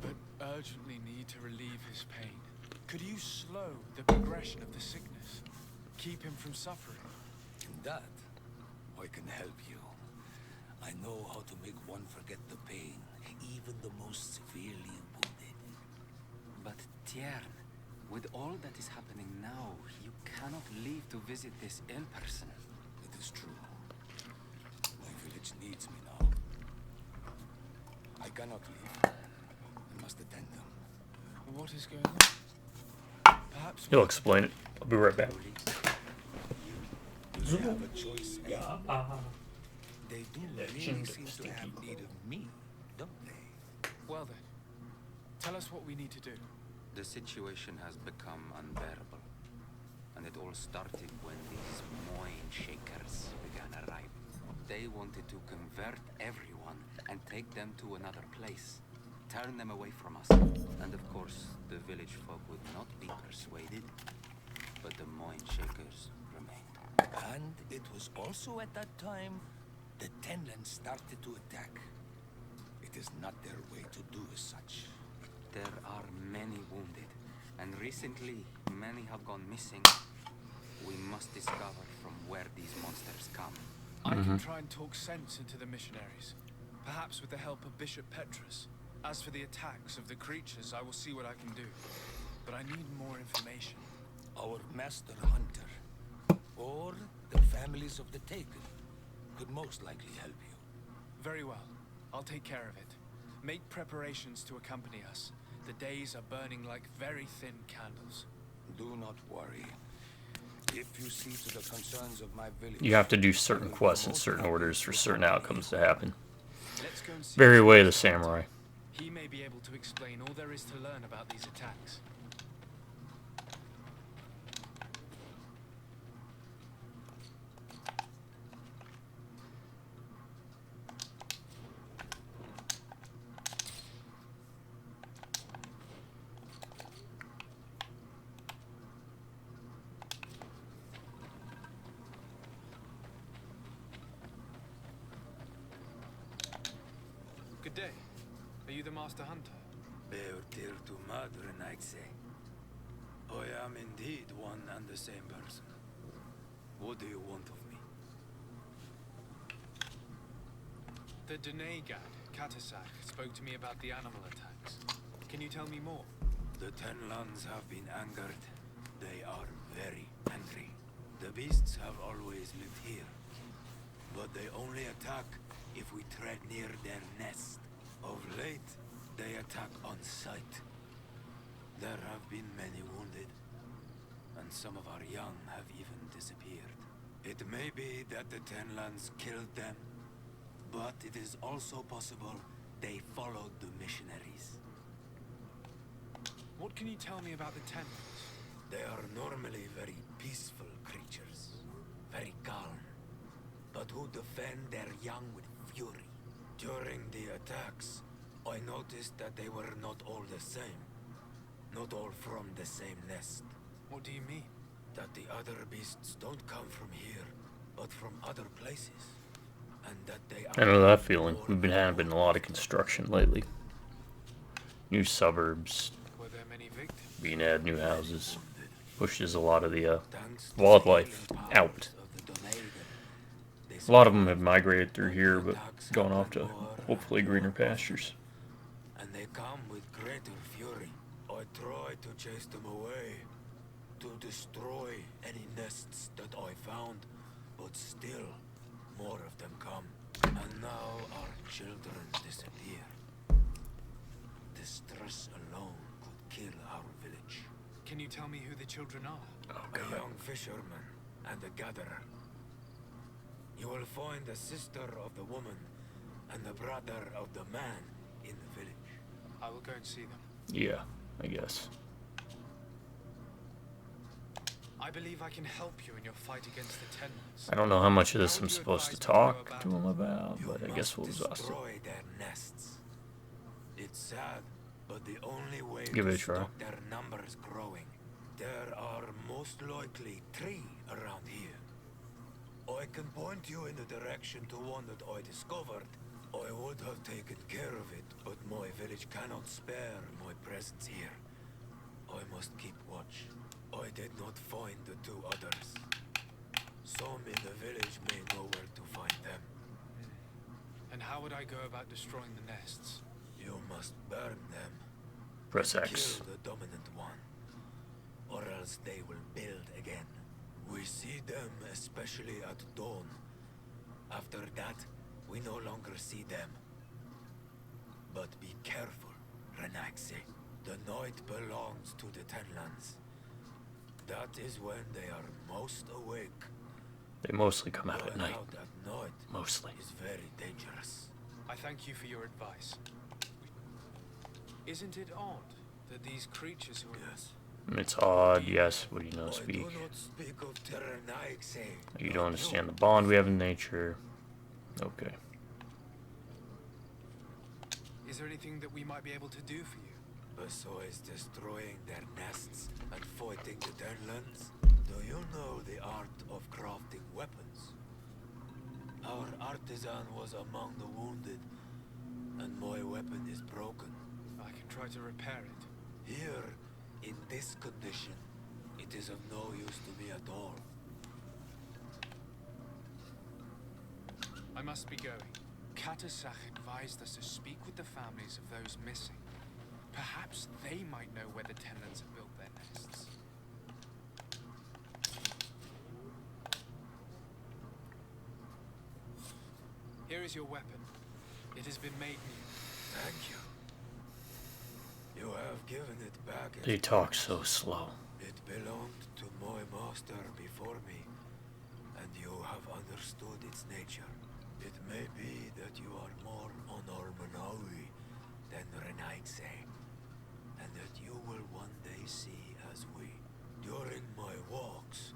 Speaker 3: but urgently need to relieve his pain. Could you slow the progression of the sickness? Keep him from suffering?
Speaker 10: In that, I can help you. I know how to make one forget the pain, even the most severely wounded.
Speaker 9: But Tien, with all that is happening now, you cannot leave to visit this ill person.
Speaker 10: It is true. My village needs me now. I cannot leave. I must attend them.
Speaker 3: What is going on? Perhaps
Speaker 1: He'll explain it. I'll be right back.
Speaker 10: They have a choice. They do really seem to have need of me, don't they?
Speaker 3: Well then, tell us what we need to do.
Speaker 9: The situation has become unbearable. And it all started when these mind shakers began arriving. They wanted to convert everyone and take them to another place. Turn them away from us. And of course, the village folk would not be persuaded. But the mind shakers remained.
Speaker 10: And it was also at that time the Tenland started to attack. It is not their way to do as such.
Speaker 9: There are many wounded, and recently many have gone missing. We must discover from where these monsters come.
Speaker 3: I can try and talk sense into the missionaries, perhaps with the help of Bishop Petrus. As for the attacks of the creatures, I will see what I can do. but I need more information.
Speaker 10: Our master hunter, or the families of the taken, could most likely help you.
Speaker 3: Very well. I'll take care of it. Make preparations to accompany us. The days are burning like very thin candles.
Speaker 10: Do not worry. If you see to the concerns of my village...
Speaker 1: You have to do certain quests in certain orders for certain outcomes to happen.
Speaker 3: Let's go and see
Speaker 1: Very way of the samurai.
Speaker 3: He may be able to explain all there is to learn about these attacks. Good day. Are you the Master Hunter?
Speaker 10: Beortir to Madren, I'd say. I am indeed one and the same person. What do you want of me?
Speaker 3: The Denegad, Katasak, spoke to me about the animal attacks. Can you tell me more?
Speaker 10: The Tenlans have been angered. They are very angry. The beasts have always lived here, but they only attack if we tread near their nest. Of late, they attack on sight. There have been many wounded, and some of our young have even disappeared. It may be that the Tenlans killed them, but it is also possible they followed the missionaries.
Speaker 3: What can you tell me about the Tenlans?
Speaker 10: They are normally very peaceful creatures, very calm, but who defend their young with fury. During the attacks, I noticed that they were not all the same. Not all from the same nest.
Speaker 3: What do you mean?
Speaker 10: That the other beasts don't come from here, but from other places. And that they are...
Speaker 1: I know that feeling. We've been having a lot of construction lately. New suburbs,
Speaker 3: Were there many victims?
Speaker 1: being added new houses. Pushes a lot of the wildlife out. A lot of them have migrated through here, but gone off to hopefully greener pastures.
Speaker 10: And they come with greater fury. I try to chase them away, to destroy any nests that I found, but still, more of them come. And now our children disappear. Distress alone could kill our village.
Speaker 3: Can you tell me who the children are?
Speaker 10: A young fisherman and a gatherer. You will find the sister of the woman and the brother of the man in the village.
Speaker 3: I will go and see them.
Speaker 1: Yeah, I guess.
Speaker 3: I believe I can help you in your fight against the Tenlans.
Speaker 1: I don't know how much of this I'm supposed to talk to him about, but I guess we'll exhaust it.
Speaker 10: Destroy their nests. It's sad, but the only way
Speaker 1: Give it
Speaker 10: to
Speaker 1: a try.
Speaker 10: stop their numbers growing. There are most likely 3 around here. I can point you in the direction to one that I discovered. I would have taken care of it, but my village cannot spare my presence here. I must keep watch. I did not find the 2 others. Some in the village may know where to find them.
Speaker 3: And how would I go about destroying the nests?
Speaker 10: You must burn them.
Speaker 1: Press X.
Speaker 10: Kill the dominant one, or else they will build again. We see them especially at dawn. After that, we no longer see them. But be careful, Renaxe. The night belongs to the Tenlans. That is when they are most awake.
Speaker 1: They mostly come out at
Speaker 10: Going
Speaker 1: night.
Speaker 10: out at night
Speaker 1: Mostly.
Speaker 10: is very dangerous.
Speaker 3: I thank you for your advice. Isn't it odd that these creatures who are...
Speaker 10: Yes.
Speaker 1: It's odd, yes, but you don't
Speaker 10: I
Speaker 1: speak.
Speaker 10: do not speak of Terranaxe.
Speaker 1: You don't understand the bond we have in nature. Okay.
Speaker 3: Is there anything that we might be able to do for you?
Speaker 10: Besides destroying their nests and fighting the Tenlans, do you know the art of crafting weapons? Our artisan was among the wounded, and my weapon is broken.
Speaker 3: I can try to repair it.
Speaker 10: Here, in this condition, it is of no use to me at all.
Speaker 3: I must be going. Katasak advised us to speak with the families of those missing. Perhaps they might know where the tenants have built their nests. Here is your weapon. It has been made new.
Speaker 10: Thank you. You have given it back.
Speaker 1: They talk so slow.
Speaker 10: It belonged to my master before me, and you have understood its nature. It may be that you are more honor Manawi than Renaigse, and that you will one day see as we. During my walks,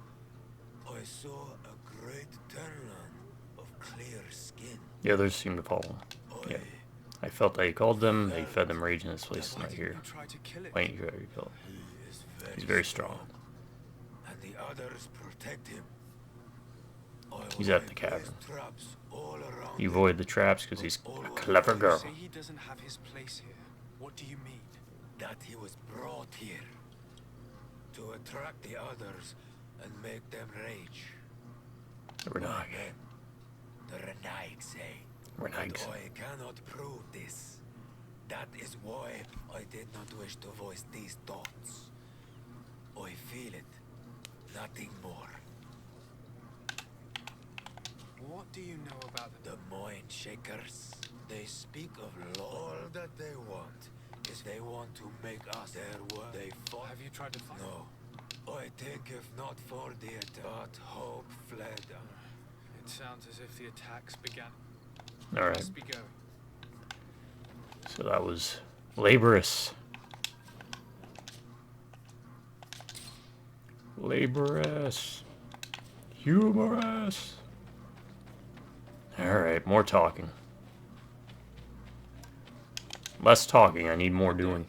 Speaker 10: I saw a great Tenlan of clear skin.
Speaker 1: The others seem to follow. Yeah. I felt that he called them. He fed them rage in this place
Speaker 3: Why
Speaker 1: right
Speaker 3: didn't
Speaker 1: here.
Speaker 3: you try to kill it?
Speaker 1: Why didn't you ever kill it?
Speaker 10: He is
Speaker 1: He's very strong.
Speaker 10: and the others protect him.
Speaker 1: He's at the cavern.
Speaker 10: Traps all around
Speaker 1: You avoid the traps because he's a clever
Speaker 3: You
Speaker 1: girl.
Speaker 3: say he doesn't have his place here. What do you mean?
Speaker 10: that he was brought here to attract the others and make them rage.
Speaker 1: Renai.
Speaker 10: Men, the Renaig say.
Speaker 1: Renaig's.
Speaker 10: And I cannot prove this. That is why I did not wish to voice these thoughts. I feel it, nothing more.
Speaker 3: What do you know about
Speaker 10: The mind shakers, they speak of law. All that they want is they want to make us their word. They fought.
Speaker 3: Have you tried to find
Speaker 10: No. I think if not for the attack, but hope fled.
Speaker 3: It sounds as if the attacks began.
Speaker 1: Alright.
Speaker 3: Must be going.
Speaker 1: So that was laborious. Laborious. Humorous. Alright, more talking. Less talking, I need more doing.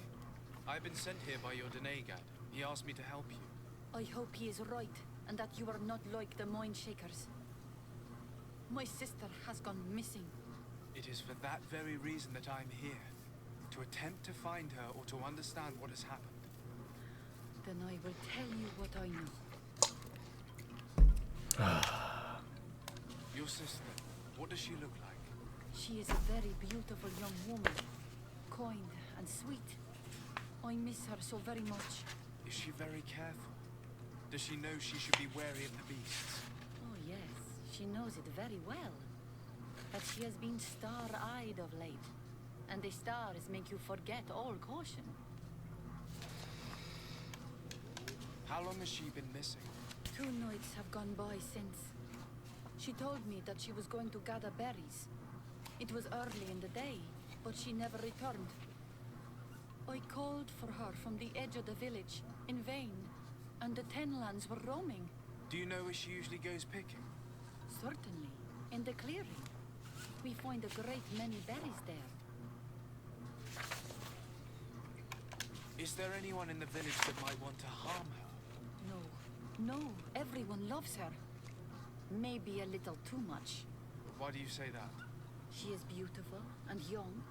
Speaker 3: I've been sent here by your Denegad. He asked me to help you.
Speaker 11: I hope he is right, and that you are not like the mind shakers. My sister has gone missing.
Speaker 3: It is for that very reason that I'm here. To attempt to find her or to understand what has happened.
Speaker 11: Then I will tell you what I know.
Speaker 3: Your sister, what does she look like?
Speaker 11: She is a very beautiful young woman. Kind and sweet. I miss her so very much.
Speaker 3: Is she very careful? Does she know she should be wary of the beasts?
Speaker 11: Oh yes, she knows it very well. But she has been star-eyed of late. And the stars make you forget all caution.
Speaker 3: How long has she been missing?
Speaker 11: 2 nights have gone by since. She told me that she was going to gather berries. It was early in the day, but she never returned. I called for her from the edge of the village, in vain, and the Tenlands were roaming.
Speaker 3: Do you know where she usually goes picking?
Speaker 11: Certainly, in the clearing. We find a great many berries there.
Speaker 3: Is there anyone in the village that might want to harm her?
Speaker 11: No, everyone loves her. Maybe a little too much.
Speaker 3: Why do you say that?
Speaker 11: She is beautiful and young.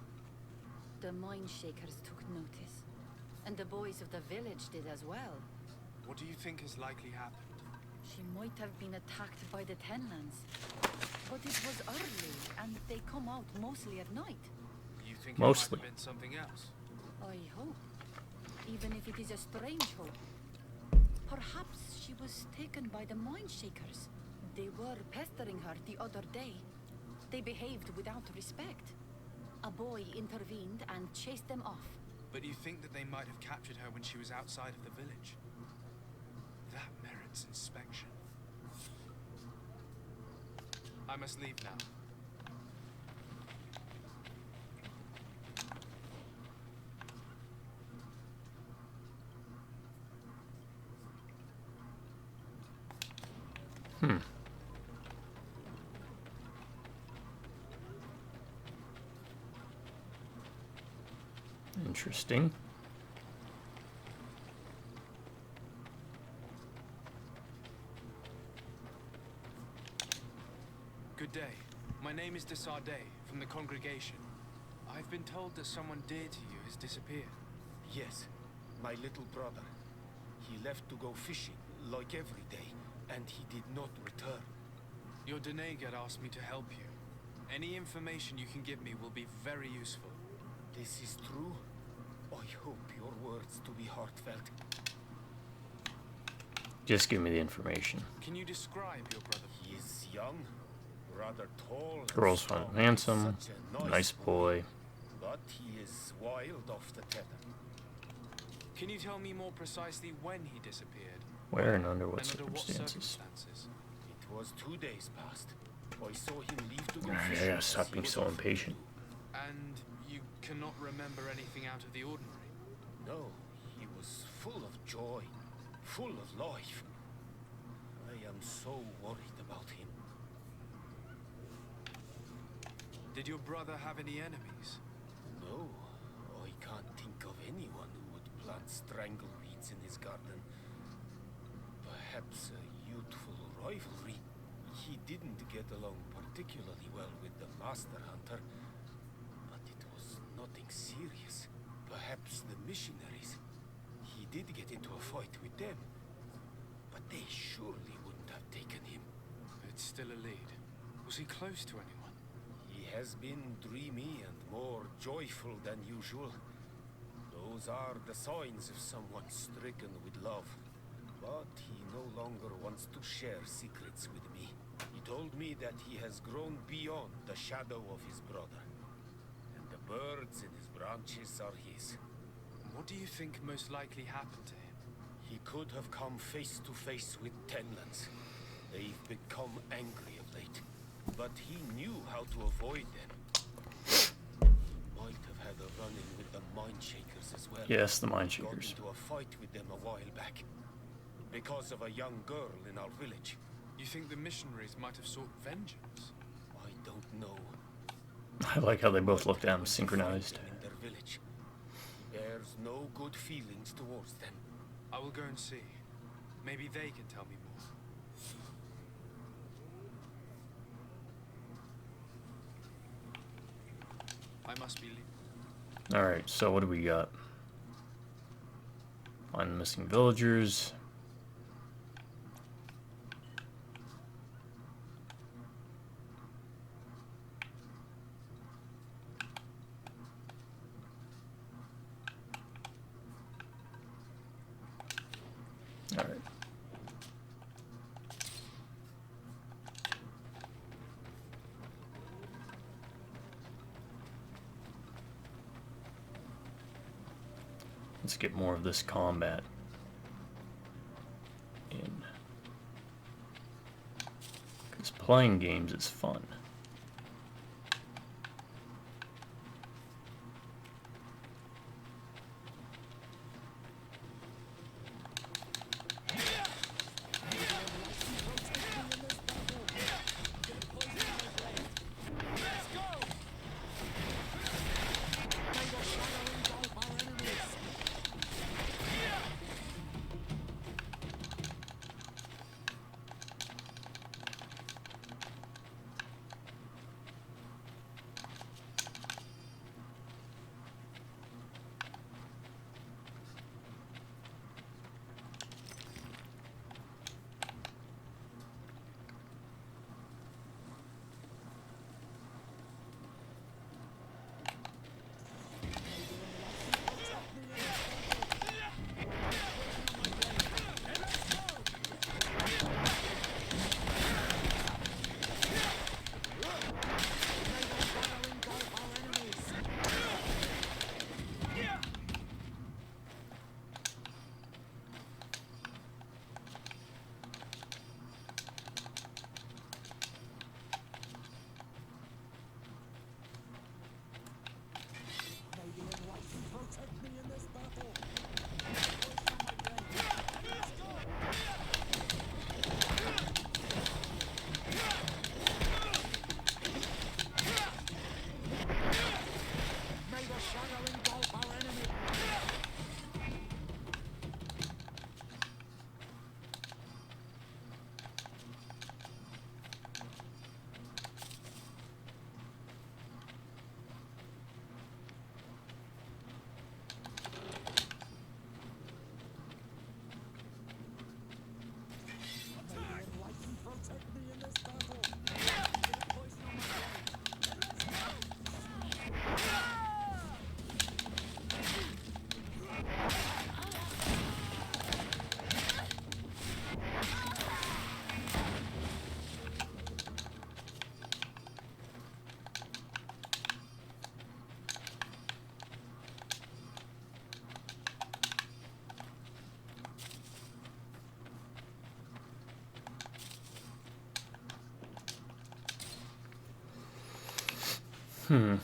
Speaker 11: The mind shakers took notice. And the boys of the village did as well.
Speaker 3: What do you think has likely happened?
Speaker 11: She might have been attacked by the Tenlands. But it was early, and they come out mostly at night.
Speaker 3: You think
Speaker 1: Mostly.
Speaker 3: it might have been something else?
Speaker 11: I hope. Even if it is a strange hope. Perhaps she was taken by the mind shakers. They were pestering her the other day. They behaved without respect. A boy intervened and chased them off.
Speaker 3: But you think that they might have captured her when she was outside of the village? That merits inspection. I must leave now.
Speaker 1: Interesting.
Speaker 3: Good day. My name is Desardet, from the congregation. I've been told that someone dear to you has disappeared.
Speaker 4: Yes, my little brother. He left to go fishing, like every day, and he did not return.
Speaker 3: Your Denegad asked me to help you. Any information you can give me will be very useful.
Speaker 4: This is true. I hope your words to be heartfelt.
Speaker 1: Just give me the information.
Speaker 3: Can you describe your brother?
Speaker 4: He is young, rather tall.
Speaker 1: Girl's fine and handsome,
Speaker 4: Such a
Speaker 1: nice boy.
Speaker 4: But he is wild off the tether.
Speaker 3: Can you tell me more precisely when he disappeared?
Speaker 1: Where and under what
Speaker 3: And under what
Speaker 1: circumstances?
Speaker 3: circumstances?
Speaker 4: It was 2 days past. I saw him leave to go
Speaker 1: Alright, I
Speaker 4: fishing
Speaker 1: gotta
Speaker 4: as
Speaker 1: stop
Speaker 4: he
Speaker 1: being
Speaker 4: was
Speaker 1: so
Speaker 4: offered
Speaker 1: impatient.
Speaker 4: to.
Speaker 3: And you cannot remember anything out of the ordinary?
Speaker 4: No, he was full of joy, full of life. I am so worried about him.
Speaker 3: Did your brother have any enemies?
Speaker 4: No, I can't think of anyone who would plant strangleweeds in his garden. Perhaps a youthful rivalry. He didn't get along particularly well with the Master Hunter, but it was nothing serious. Perhaps the missionaries. He did get into a fight with them, but they surely wouldn't have taken him.
Speaker 3: It's still a lead. Was he close to anyone?
Speaker 4: He has been dreamy and more joyful than usual. Those are the signs of someone stricken with love. But he no longer wants to share secrets with me. He told me that he has grown beyond the shadow of his brother. And the birds in his branches are his.
Speaker 3: What do you think most likely happened to him?
Speaker 4: He could have come face to face with Tenlands. They've become angry of late. But he knew how to avoid them. He might have had a run-in with the Mindshakers as well.
Speaker 1: Yes, the
Speaker 4: Got
Speaker 1: Mindshakers.
Speaker 4: into a fight with them a while back. Because of a young girl in our village.
Speaker 3: You think the missionaries might have sought vengeance?
Speaker 4: I don't know.
Speaker 1: I like how they both looked at him
Speaker 4: Went to find
Speaker 1: synchronized.
Speaker 4: them in their village. He bears no good feelings towards them.
Speaker 3: I will go and see. Maybe they can tell me more. I must be leaving.
Speaker 1: Alright, so what do we got? Find the missing villagers. Alright. Let's get more of this combat in. Because playing games is fun. I'm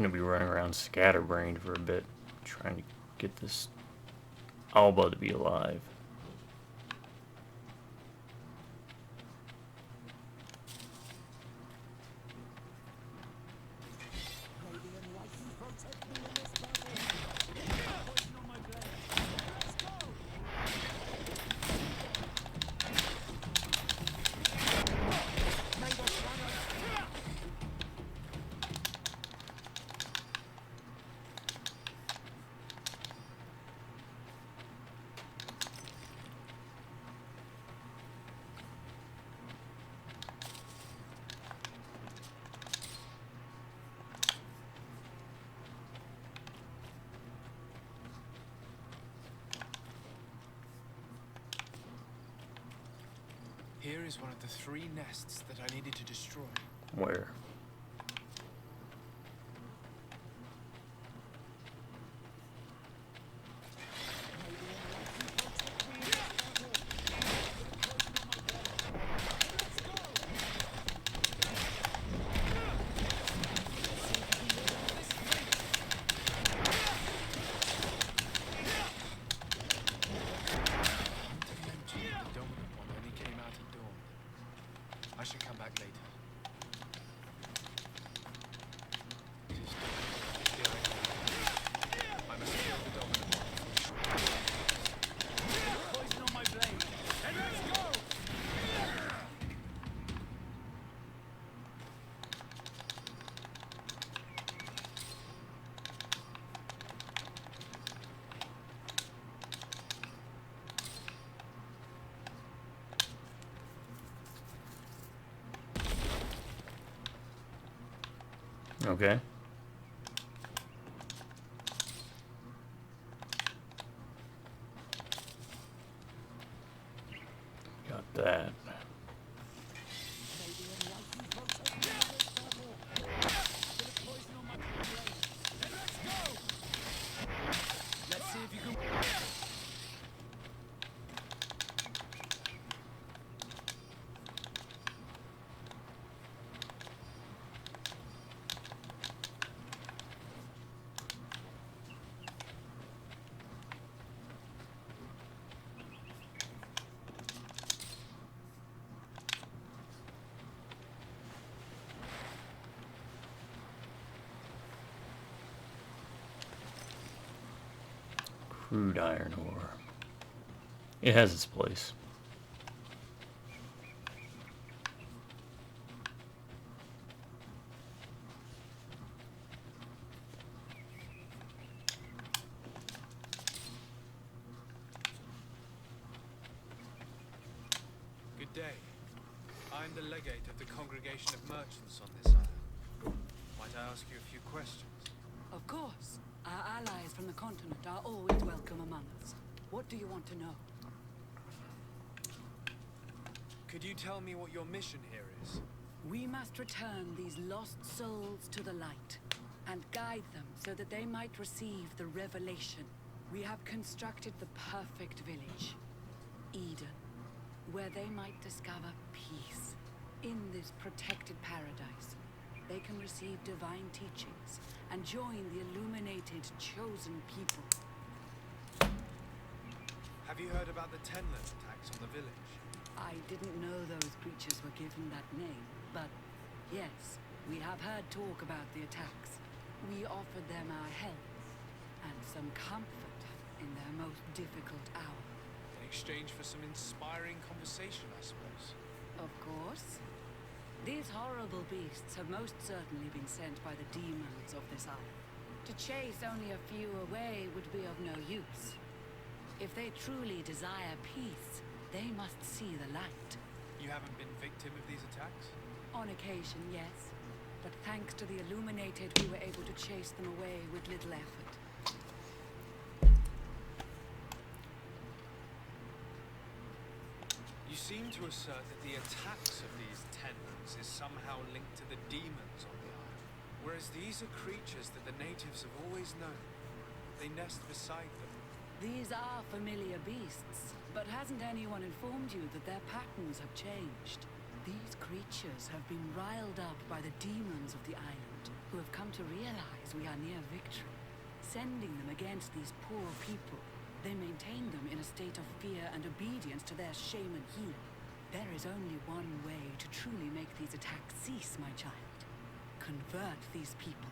Speaker 1: gonna be running around scatterbrained for a bit, trying to get this Alba to be alive.
Speaker 3: Here is one of the 3 nests that I needed to destroy.
Speaker 1: Where?
Speaker 3: I should come back later. It is I must kill the dominant one. Poison on my blade. And let's go!
Speaker 1: Okay. Got that.
Speaker 3: Let's see if you can.
Speaker 1: Crude iron ore. It has its place.
Speaker 3: Good day. I'm the legate of the congregation of merchants on this island. Might I ask you a few questions?
Speaker 11: Of course.
Speaker 12: Our allies from the continent are always welcome among us. What do you want to know?
Speaker 3: Could you tell me what your mission here is?
Speaker 12: We must return these lost souls to the light and guide them so that they might receive the revelation. We have constructed the perfect village, Eden, where they might discover peace. In this protected paradise, they can receive divine teachings and join the illuminated chosen people.
Speaker 3: Have you heard about the Tenless attacks on the village?
Speaker 12: I didn't know those creatures were given that name, but yes, we have heard talk about the attacks. We offered them our help and some comfort in their most difficult hour.
Speaker 3: In exchange for some inspiring conversation, I suppose.
Speaker 12: Of course. These horrible beasts have most certainly been sent by the demons of this island. To chase only a few away would be of no use. If they truly desire peace, they must see the light.
Speaker 3: You haven't been victim of these attacks?
Speaker 12: On occasion, yes. But thanks to the Illuminated, we were able to chase them away with little effort.
Speaker 3: You seem to assert that the attacks of these Tenless is somehow linked to the demons on the island. Whereas these are creatures that the natives have always known. They nest beside them.
Speaker 12: These are familiar beasts, but hasn't anyone informed you that their patterns have changed? These creatures have been riled up by the demons of the island, who have come to realize we are near victory. Sending them against these poor people, they maintain them in a state of fear and obedience to their shaman healer. There is only one way to truly make these attacks cease, my child. Convert these people.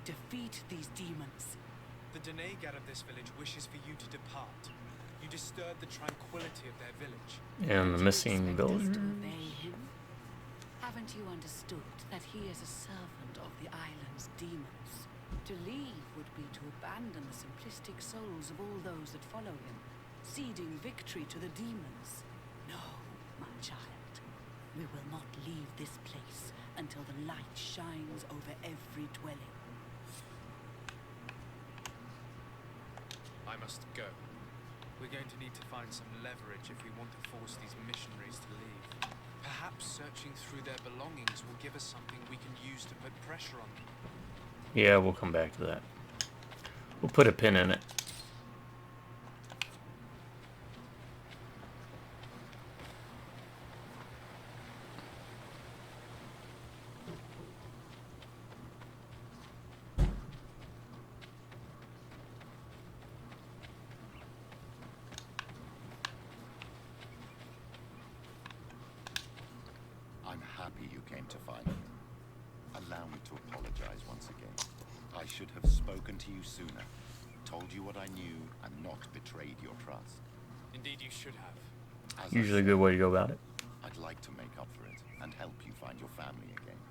Speaker 12: Defeat these demons.
Speaker 3: The Denegad of this village wishes for you to depart. You disturb the tranquility of their village.
Speaker 1: And the missing villager.
Speaker 12: Haven't you understood that he is a servant of the island's demons? To leave would be to abandon the simplistic souls of all those that follow him, ceding victory to the demons. No, my child. We will not leave this place until the light shines over every dwelling.
Speaker 3: I must go. We're going to need to find some leverage if we want to force these missionaries to leave. Perhaps searching through their belongings will give us something we can use to put pressure on them.
Speaker 1: Yeah, we'll come back to that. We'll put a pin in it.
Speaker 6: I'm happy you came to find me. Allow me to apologize once again. I should have spoken to you sooner, told you what I knew, and not betrayed your trust.
Speaker 3: Indeed, you should have.
Speaker 6: As
Speaker 1: Usually a good way to go about it.
Speaker 6: I'd like to make up for it and help you find your family again.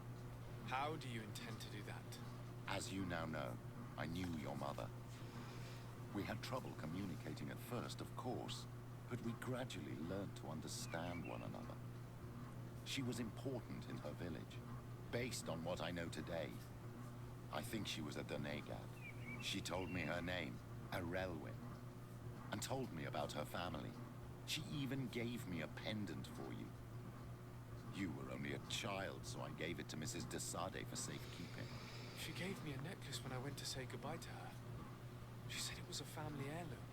Speaker 3: How do you intend to do that?
Speaker 6: As you now know, I knew your mother. We had trouble communicating at first, of course, but we gradually learned to understand one another. She was important in her village. Based on what I know today, I think she was a Denegad. She told me her name, Arelwin, and told me about her family. She even gave me a pendant for you. You were only a child, so I gave it to Mrs. de Sade for safekeeping.
Speaker 3: She gave me a necklace when I went to say goodbye to her. She said it was a family heirloom.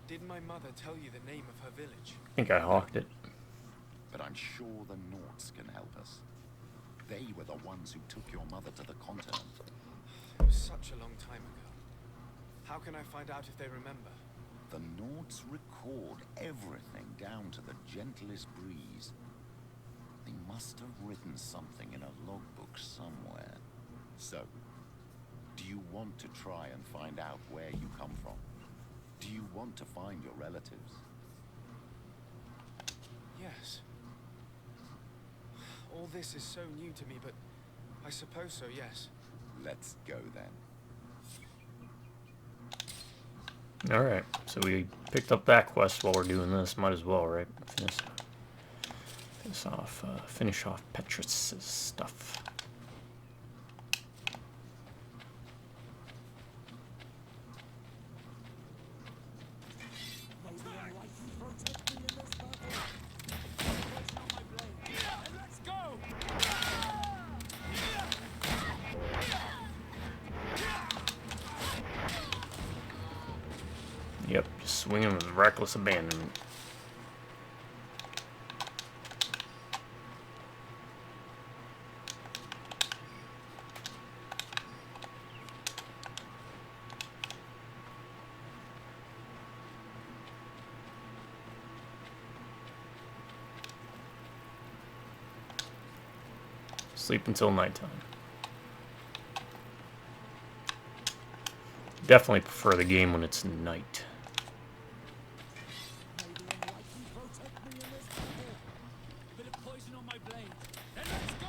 Speaker 3: Did my mother tell you the name of her village?
Speaker 1: I think I hawked it.
Speaker 6: But I'm sure the Norts can help us. They were the ones who took your mother to the continent.
Speaker 3: It was such a long time ago. How can I find out if they remember?
Speaker 6: The Norts record everything down to the gentlest breeze. They must have written something in a logbook somewhere. So, do you want to try and find out where you come from? Do you want to find your relatives?
Speaker 3: Yes. All this is so new to me, but I suppose so, yes.
Speaker 6: Let's go then.
Speaker 1: Alright, so we picked up that quest while we're doing this. Might as well, right? Finish off Petrus' stuff. Swinging with reckless abandonment. Sleep until nighttime. Definitely prefer the game when it's night.
Speaker 8: Bit of poison on my blade. Then let's go!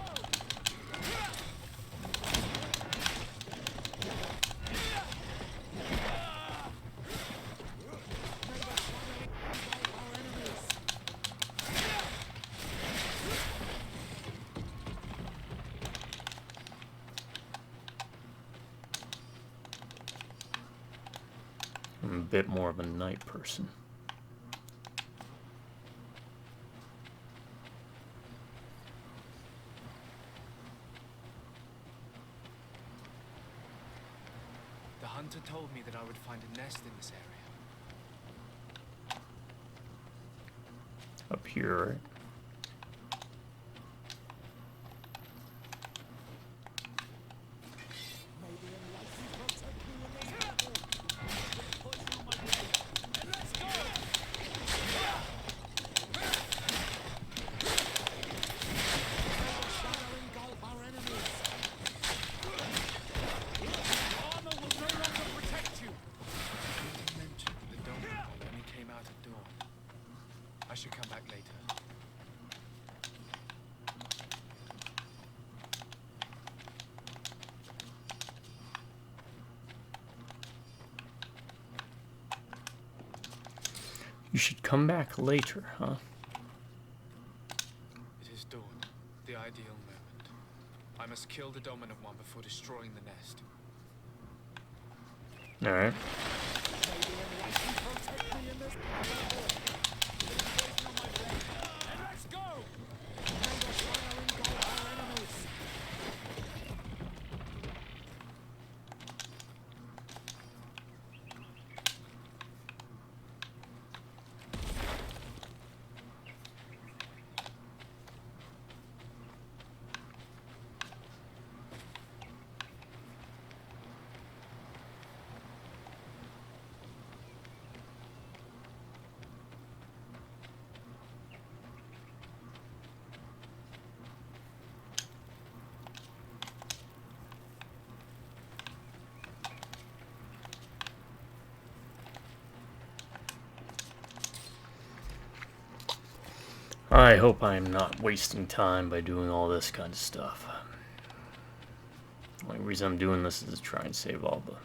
Speaker 1: I'm a bit more of a night person.
Speaker 3: The hunter told me that I would find a nest in this area.
Speaker 1: Up here, right?
Speaker 3: I should come back later.
Speaker 1: You should come back later, huh?
Speaker 3: It is dawn, the ideal moment. I must kill the dominant one before destroying the nest.
Speaker 1: Alright.
Speaker 3: Let's go!
Speaker 1: I hope I'm not wasting time by doing all this kind of stuff. The only reason I'm doing this is to try and save Alba.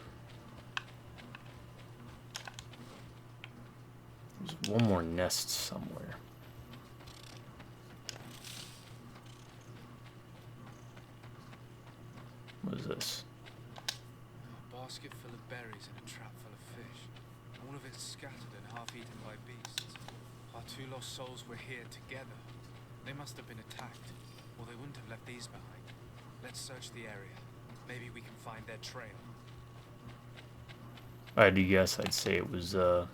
Speaker 1: There's one more nest somewhere. What is this?
Speaker 3: A basket full of berries and a trap full of fish. All of it scattered and half eaten by beasts. Our two lost souls were here together. They must have been attacked, or they wouldn't have left these behind. Let's search the area. Maybe we can find their trail.
Speaker 1: If I had to guess, I'd say it was, what,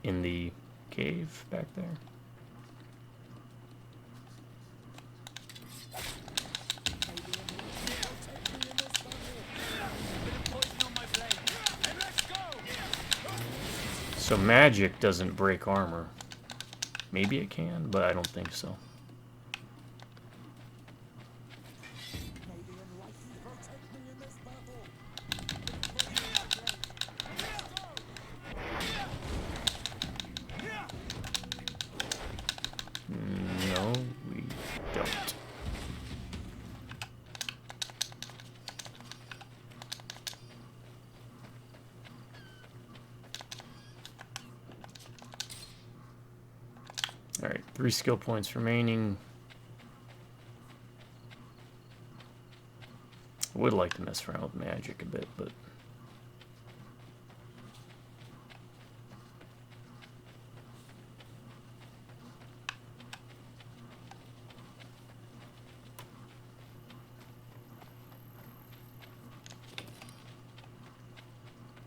Speaker 1: in the cave back there? So magic doesn't break armor. Maybe it can, but I don't think so. No, we don't. Alright, 3 skill points remaining. I would like to mess around with magic a bit, but...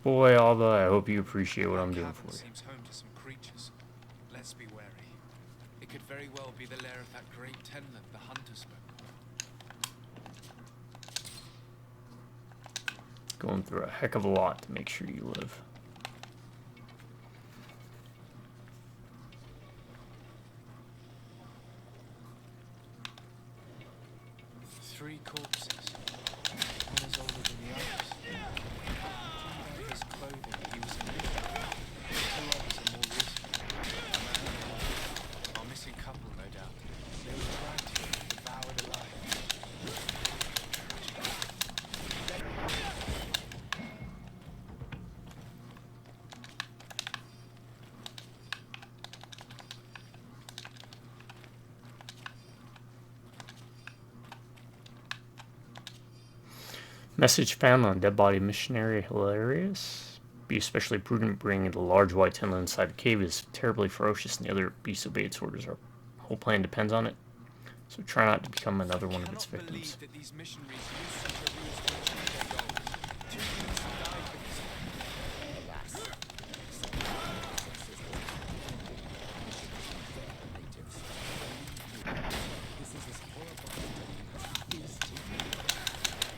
Speaker 1: Boy, Alba, I hope you appreciate what I'm doing
Speaker 3: Cavern
Speaker 1: for you.
Speaker 3: seems home to some creatures. Let's be wary. It could very well be the lair of that great tenland the hunter spoke of.
Speaker 1: Going through a heck of a lot to make sure you live.
Speaker 3: Three corpses. One is older than the others. Judging by his clothing, he was a new. Two others are more recent. A man and a woman. Our missing couple, no doubt. They were dragged here, devoured alive.
Speaker 1: Message found on dead body missionary hilarious. Be especially prudent bringing the large white tenland inside the cave is terribly ferocious and the other beasts obey its orders. Our whole plan depends on it. So try not to become another one of its victims.
Speaker 3: Believe that these missionaries used such a ruse to achieve their goals. 2 humans have died because of it.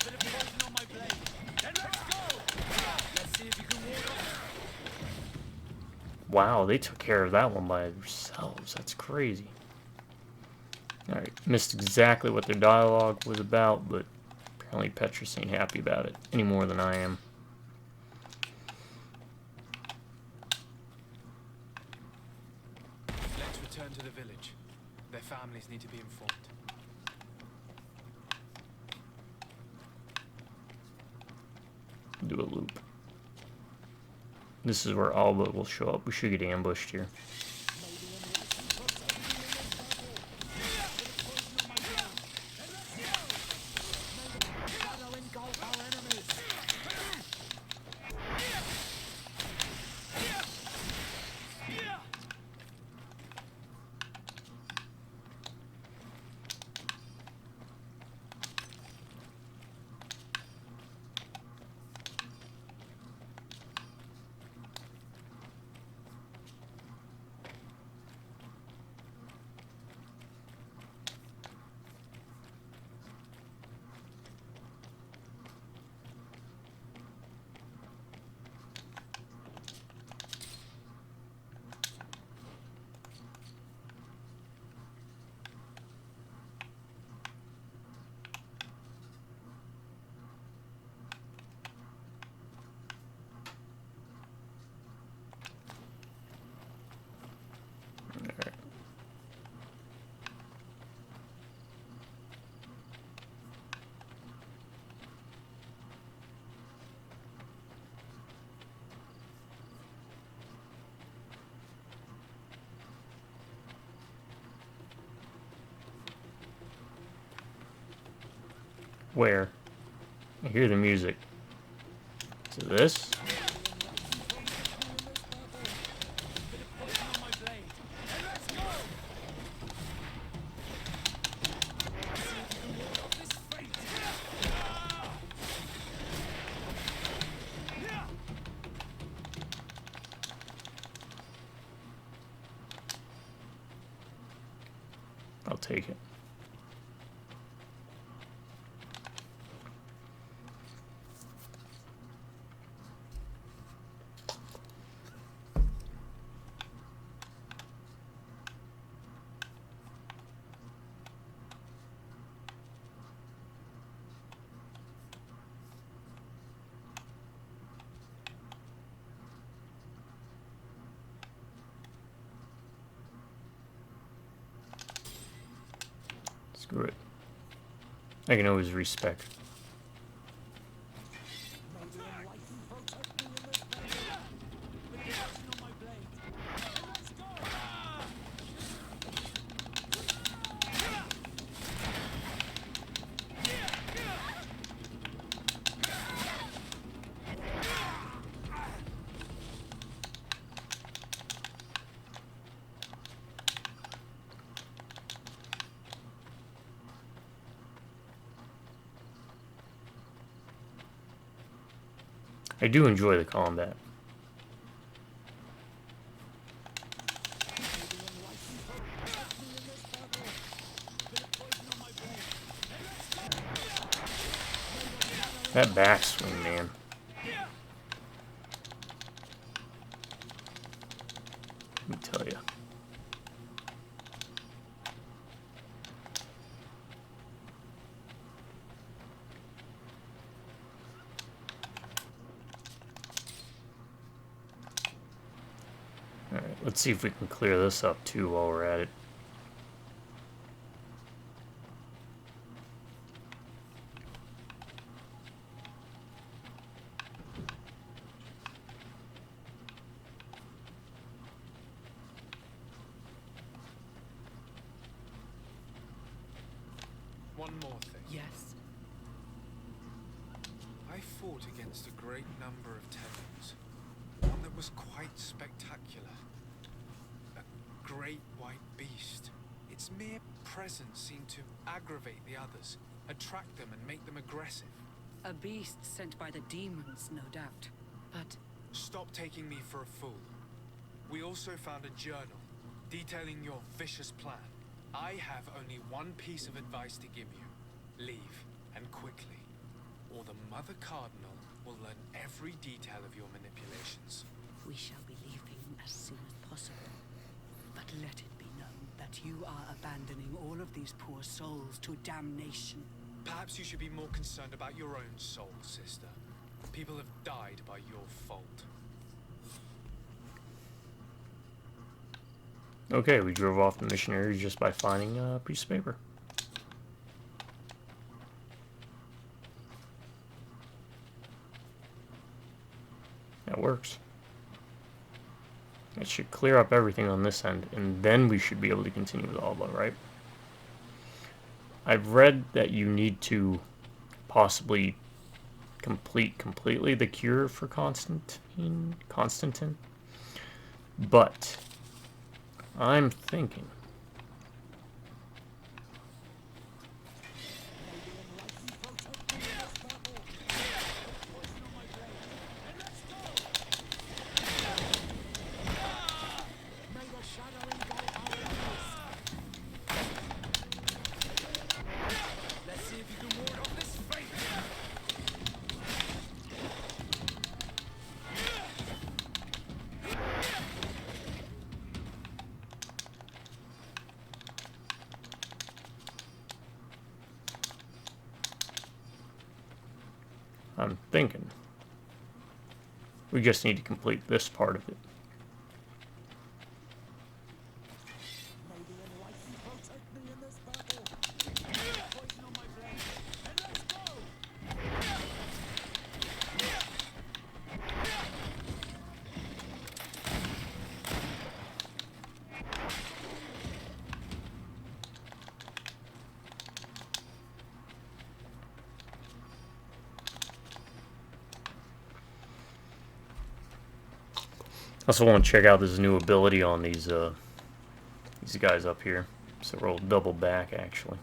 Speaker 3: Bit of poison on my blade. Then let's go! Let's see if you can ward off.
Speaker 1: Wow, they took care of that one by themselves. That's crazy. Alright, missed exactly what their dialogue was about, but apparently Petrus ain't happy about it any more than I am.
Speaker 3: Let's return to the village. Their families need to be informed.
Speaker 1: Do a loop. This is where Alba will show up. We should get ambushed here. Where? I hear the music. So this? I'll take it. Screw it. I can always respec. I do enjoy the combat. That backswing, man. Let me tell you. Alright, let's see if we can clear this up too while we're at it.
Speaker 3: One more thing.
Speaker 12: Yes.
Speaker 3: I fought against a great number of Tevans. One that was quite spectacular. A great white beast. Its mere presence seemed to aggravate the others, attract them and make them aggressive.
Speaker 12: A beast sent by the demons, no doubt. But
Speaker 3: Stop taking me for a fool. We also found a journal detailing your vicious plan. I have only one piece of advice to give you. Leave, and quickly, or the Mother Cardinal will learn every detail of your manipulations.
Speaker 12: we shall be leaving as soon as possible. But let it be known that you are abandoning all of these poor souls to damnation.
Speaker 3: Perhaps you should be more concerned about your own soul, sister. People have died by your fault.
Speaker 1: Okay, we drove off the missionaries just by finding a piece of paper. That works. That should clear up everything on this end, and then we should be able to continue with Alba, right? I've read that you need to possibly complete completely the cure for Constantine, but I'm thinking
Speaker 3: Let's see if you can ward off this fate.
Speaker 1: I'm thinking we just need to complete this part of it. I also want to check out this new ability on these guys up here. So roll double back, actually.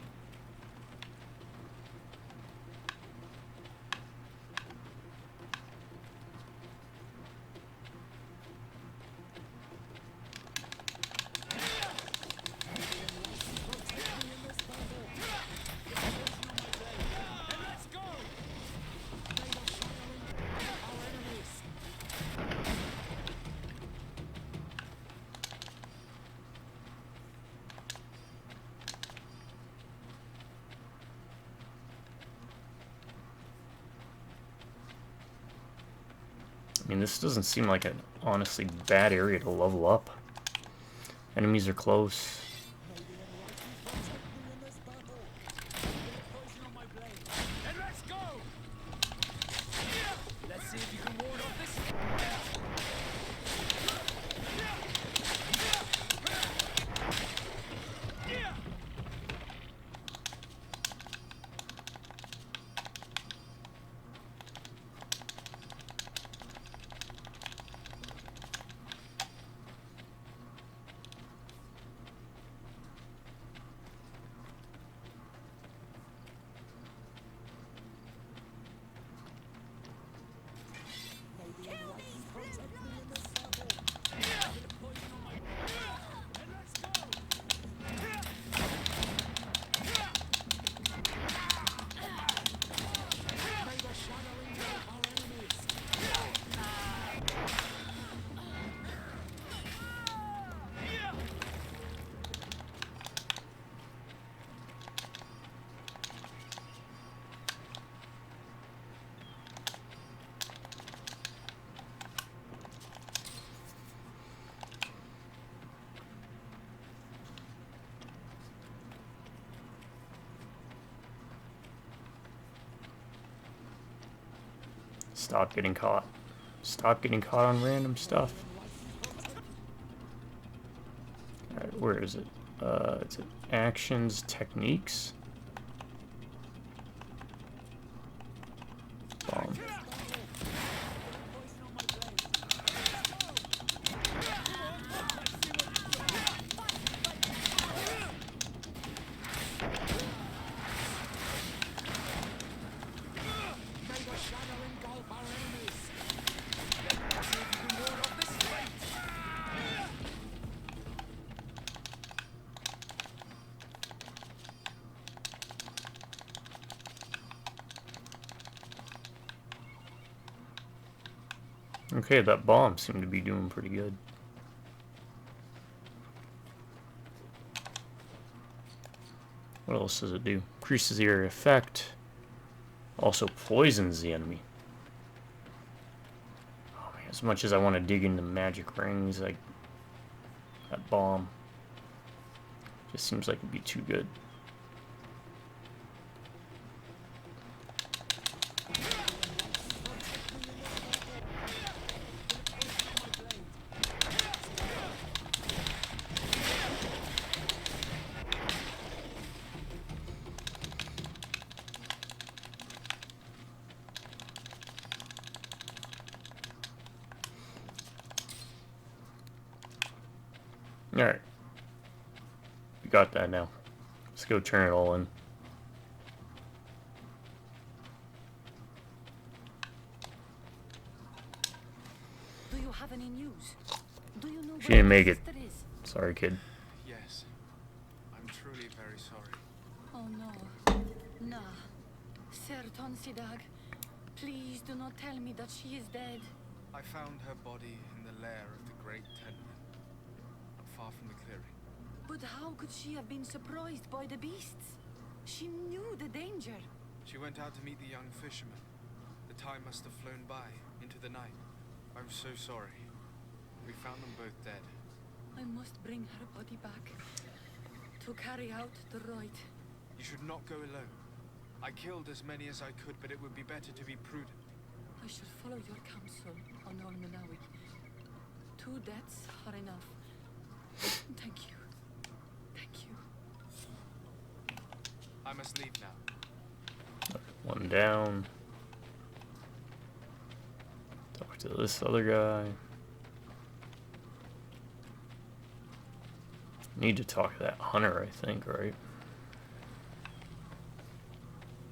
Speaker 1: I mean, this doesn't seem like an honestly bad area to level up. Enemies are close.
Speaker 3: And let's go! Let's see if you can ward off this.
Speaker 1: Stop getting caught. Stop getting caught on random stuff. Alright, where is it? It's at actions, techniques. Bomb. Okay, that bomb seemed to be doing pretty good. What else does it do? Increases the area effect. Also poisons the enemy. Oh man, as much as I want to dig into magic rings, like that bomb just seems like it'd be too good. Alright. We got that now. Let's go turn it all in.
Speaker 11: Do you have any news? Do you know
Speaker 1: She
Speaker 11: where
Speaker 1: didn't make
Speaker 11: my
Speaker 1: it.
Speaker 11: sister is?
Speaker 1: Sorry, kid.
Speaker 3: Yes. I'm truly very sorry.
Speaker 11: Oh no. Nah. Sir Tonsidag, please do not tell me that she is dead.
Speaker 3: I found her body in the lair of the Great Tenman, not far from the clearing.
Speaker 11: But how could she have been surprised by the beasts? She knew the danger.
Speaker 3: She went out to meet the young fisherman. The time must have flown by, into the night. I'm so sorry. We found them both dead.
Speaker 11: I must bring her body back to carry out the rite.
Speaker 3: You should not go alone. I killed as many as I could, but it would be better to be prudent.
Speaker 11: I should follow your counsel, Honor Manawi. 2 deaths are enough. Thank you. Thank you.
Speaker 3: I must leave now.
Speaker 1: One down. Talk to this other guy. Need to talk to that hunter, I think, right?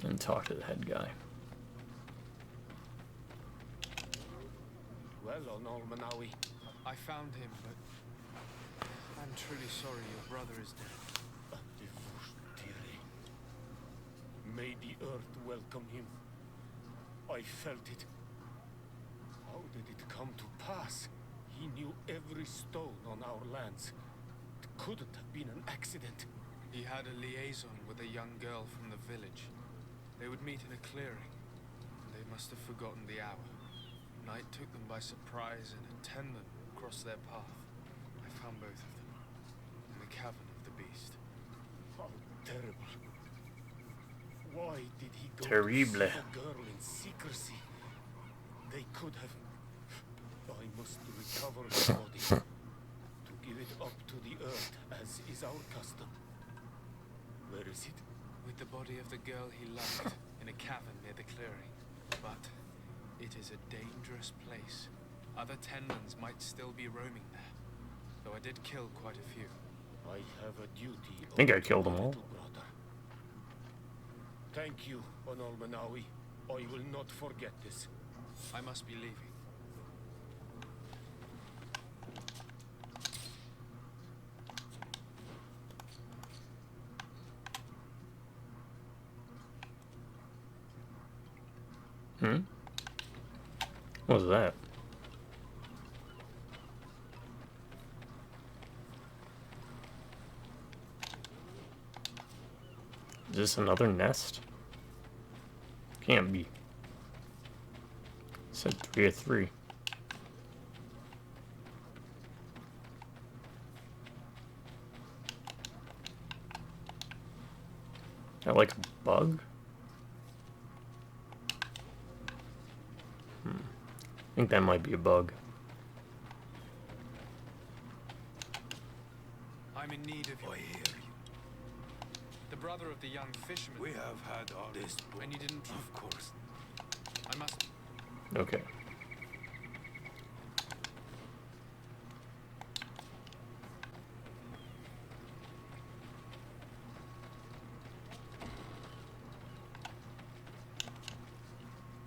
Speaker 1: And talk to the head guy.
Speaker 4: Well, Honor Manawi.
Speaker 3: I found him, but I'm truly sorry your brother is dead.
Speaker 4: May the earth welcome him. I felt it. How did it come to pass? He knew every stone on our lands. It couldn't have been an accident.
Speaker 3: He had a liaison with a young girl from the village. They would meet in a clearing, and they must have forgotten the hour. Night took them by surprise, and a Tenman crossed their path. I found both of them in the cavern of the beast.
Speaker 4: How terrible. Why did he go
Speaker 1: Terrible.
Speaker 4: to see the girl in secrecy? They could have... I must recover the body. To give it up to the earth, as is our custom. Where is it?
Speaker 3: With the body of the girl he loved in a cavern near the clearing. But it is a dangerous place. Other Tenmans might still be roaming there. Though I did kill quite a few.
Speaker 4: I have a duty.
Speaker 1: I think I killed them all.
Speaker 4: Brother. Thank you, Honor Manawi. I will not forget this.
Speaker 3: I must be leaving.
Speaker 1: What was that? Is this another nest? Can't be. It said 3 of 3. Is that like a bug? think that might be a bug.
Speaker 3: I'm in need of you.
Speaker 10: I hear you.
Speaker 3: The brother of the young fisherman.
Speaker 10: We have had all this.
Speaker 3: And you didn't.
Speaker 10: Of course.
Speaker 3: I must.
Speaker 1: Okay.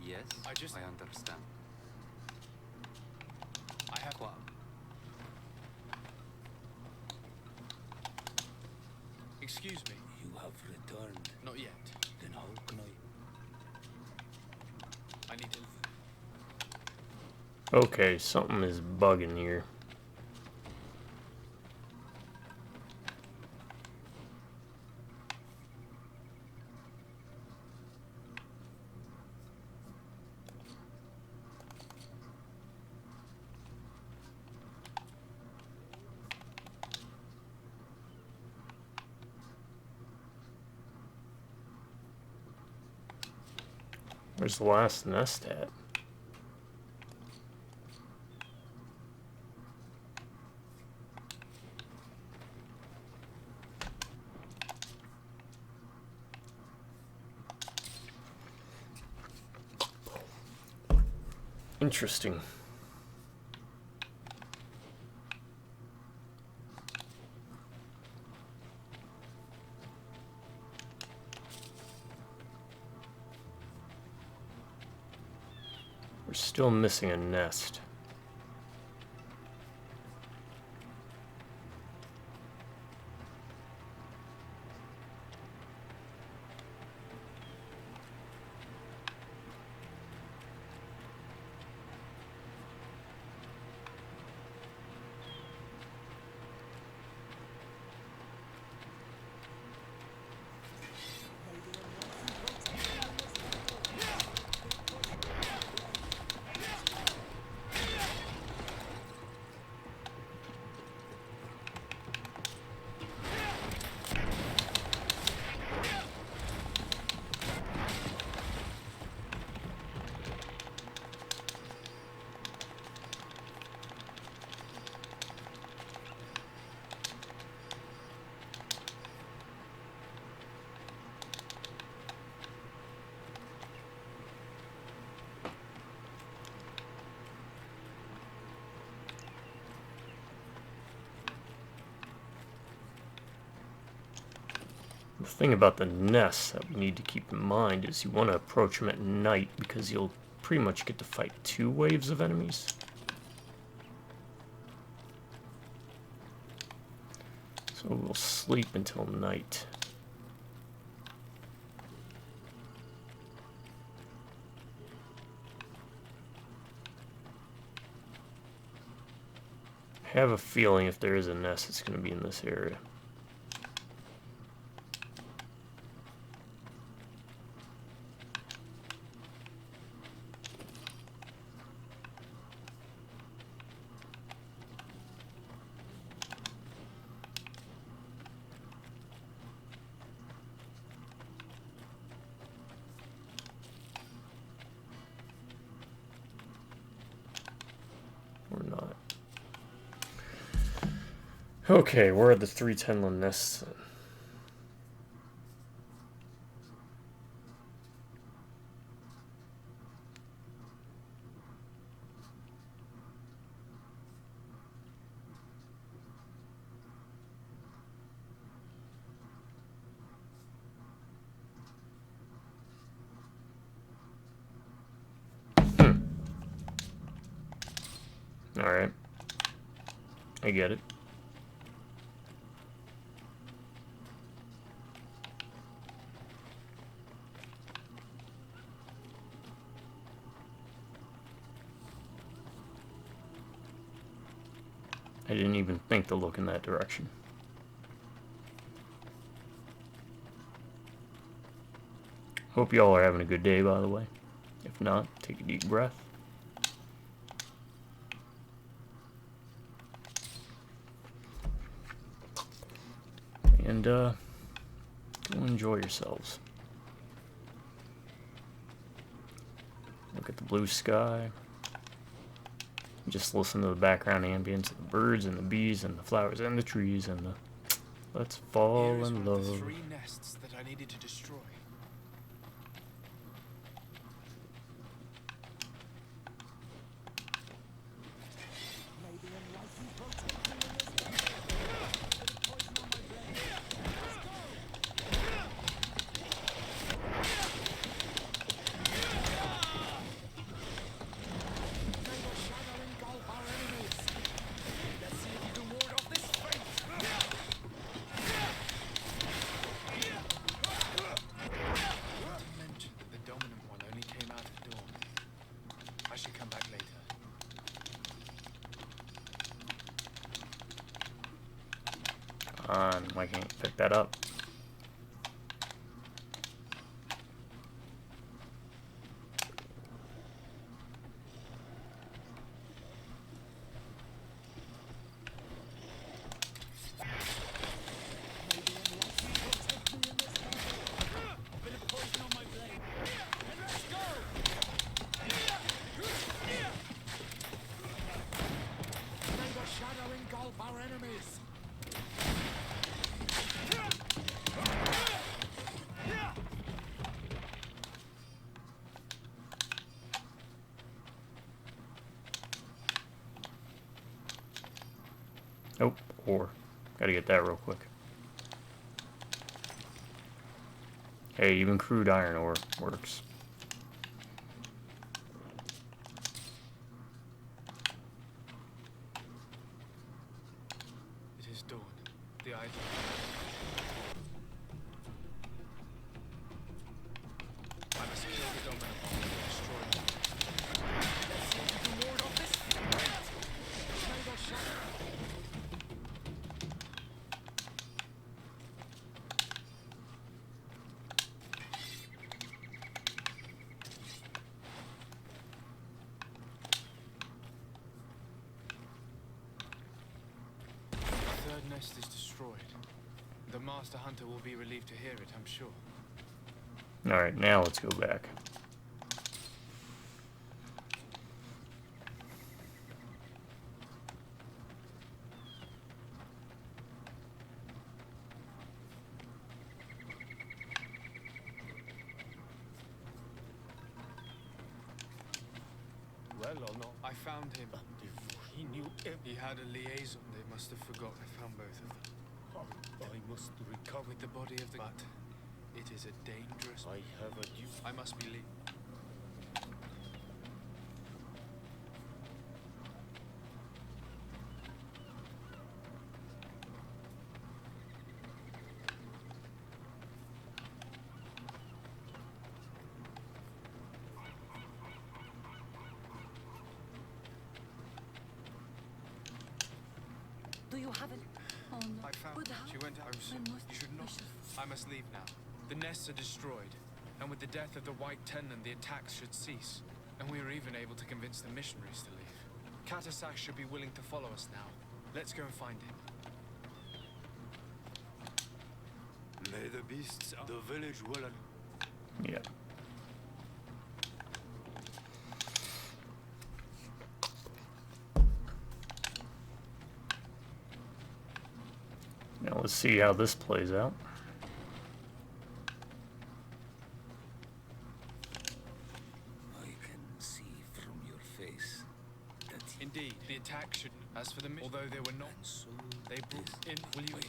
Speaker 9: Yes,
Speaker 3: I
Speaker 9: I understand.
Speaker 3: I have.
Speaker 9: Quoi?
Speaker 3: Excuse me.
Speaker 10: You have returned.
Speaker 3: Not yet.
Speaker 10: Then how can I?
Speaker 3: I need to.
Speaker 1: Okay, something is bugging here. Where's the last nest at? Interesting. We're still missing a nest. The thing about the nests that we need to keep in mind is you want to approach them at night because you'll pretty much get to fight 2 waves of enemies. So we'll sleep until night. I have a feeling if there is a nest, it's going to be in this area. Or not. Okay, where are the 3 Tenlin nests? Alright. I get it. I didn't even think to look in that direction. Hope y'all are having a good day, by the way. If not, take a deep breath. And, go enjoy yourselves. Look at the blue sky. Just listen to the background ambience of the birds and the bees and the flowers and the trees and the let's fall
Speaker 3: Here is
Speaker 1: in
Speaker 3: one of the
Speaker 1: love.
Speaker 3: 3 nests that I needed to destroy.
Speaker 1: Why can't you pick that up? Nope, ore. Gotta get that real quick. Hey, even crude iron ore works.
Speaker 3: It is dawn. The idol. I must kill the dominant one and destroy it. Let's see if you can ward off this. Trade or shadow. The 3rd nest is destroyed. The Master Hunter will be relieved to hear it, I'm sure.
Speaker 1: Alright, now let's go back.
Speaker 3: Well or not, I found him.
Speaker 4: He knew
Speaker 3: He had a liaison. They must have forgotten. I found both of them.
Speaker 4: I must recover.
Speaker 3: With the body of the... But it is a dangerous...
Speaker 4: I have a duty.
Speaker 3: I must be leaving.
Speaker 11: Do you have it? Oh no.
Speaker 3: I found
Speaker 11: But
Speaker 3: her.
Speaker 11: how?
Speaker 3: She went out. You should not. I must leave now. The nests are destroyed, and with the death of the White Tenon, the attacks should cease. And we were even able to convince the missionaries to leave. Katasak should be willing to follow us now. Let's go and find him.
Speaker 10: May the beasts of the village will...
Speaker 1: Yeah. Now let's see how this plays out.
Speaker 9: I can see from your face that
Speaker 3: Indeed, the attack should... As for the although they were not...
Speaker 9: so
Speaker 3: They brought in... Will you...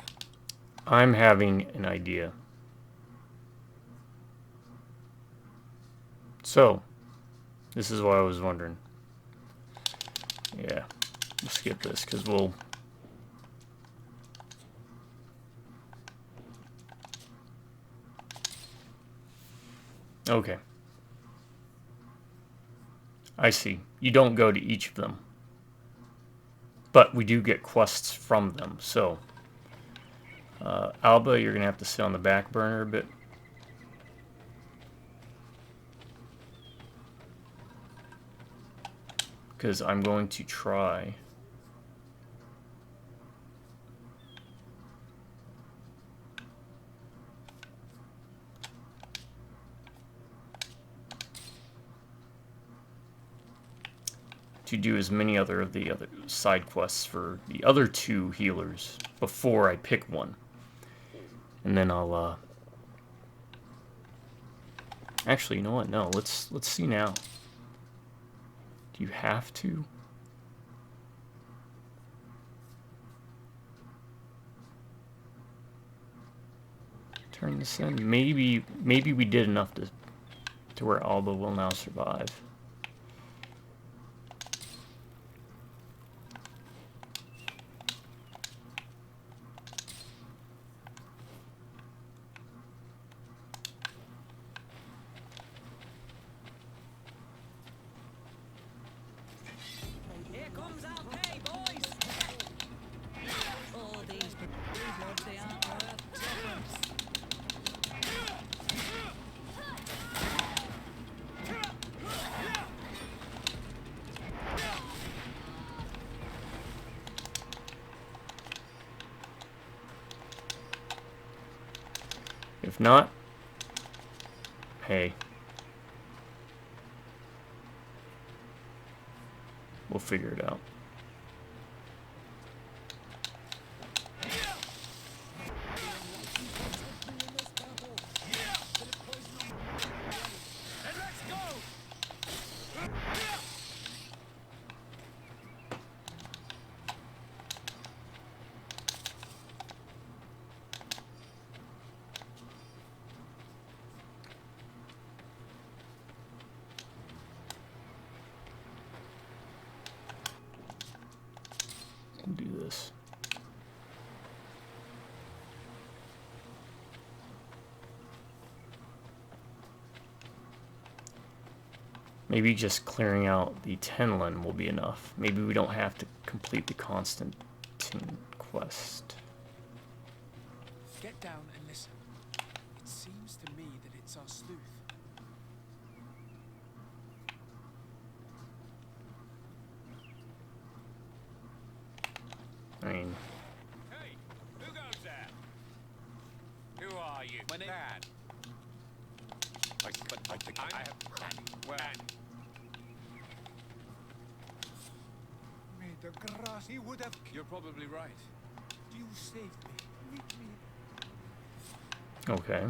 Speaker 1: I'm having an idea. So, this is what I was wondering. Yeah, we'll skip this because we'll... Okay. I see. You don't go to each of them. But we do get quests from them, so... Alba, you're going to have to sit on the back burner a bit. Because I'm going to try... to do as many of the other side quests for the other 2 healers before I pick one. And then I'll, actually, you know what? No, let's see now. Do you have to? Turn this in. Maybe we did enough to where Alba will now survive.
Speaker 12: Here comes our pay, boys! Oh, these bloods, they aren't worth tuppence.
Speaker 1: If not, hey. We'll figure it out. We'll do this. Maybe just clearing out the Tenlin will be enough. Maybe we don't have to complete the Constantine quest.
Speaker 3: Get down and listen. It seems to me that it's our sleuth.
Speaker 1: I mean,
Speaker 4: Hey, who goes there? Who are you? My name. Dad. I have Danny. Well,
Speaker 7: May the grass he would have.
Speaker 3: You're probably right.
Speaker 7: You saved me. Meet me.
Speaker 1: okay.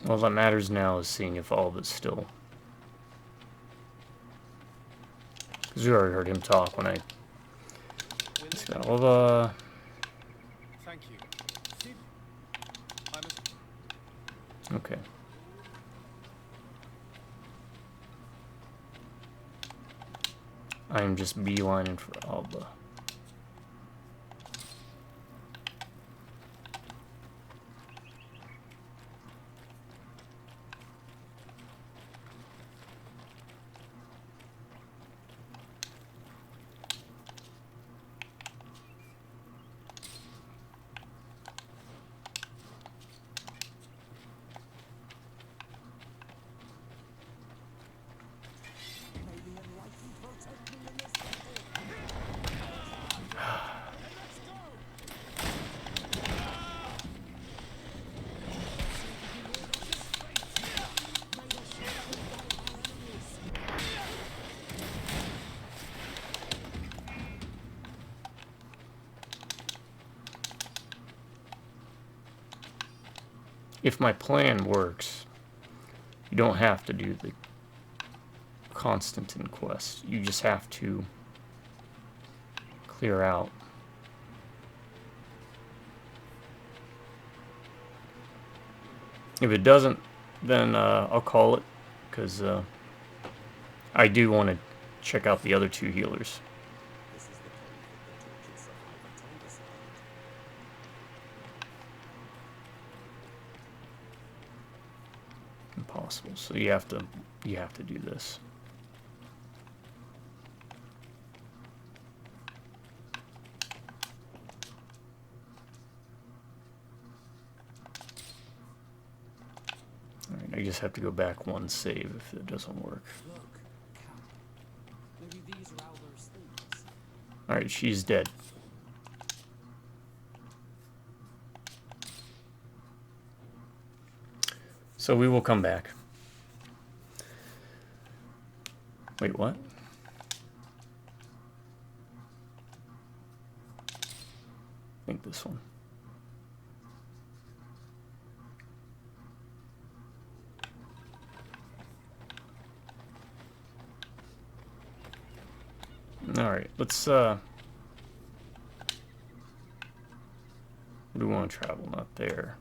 Speaker 1: All that matters now is seeing if Alba's still. Because we already heard him talk when I. Let's go, Alba.
Speaker 3: Thank you.
Speaker 1: Okay. I'm just beelining for Alba. If my plan works, you don't have to do the Constantine quest. You just have to clear out. If it doesn't, then I'll call it, because I do want to check out the other two healers. Impossible. So you have to do this. Alright, I just have to go back one save if it doesn't work.
Speaker 8: Maybe these are Alba's things.
Speaker 1: Alright, she's dead. So we will come back. Wait, what? I think this one. Alright, let's where do we want to travel? Not there.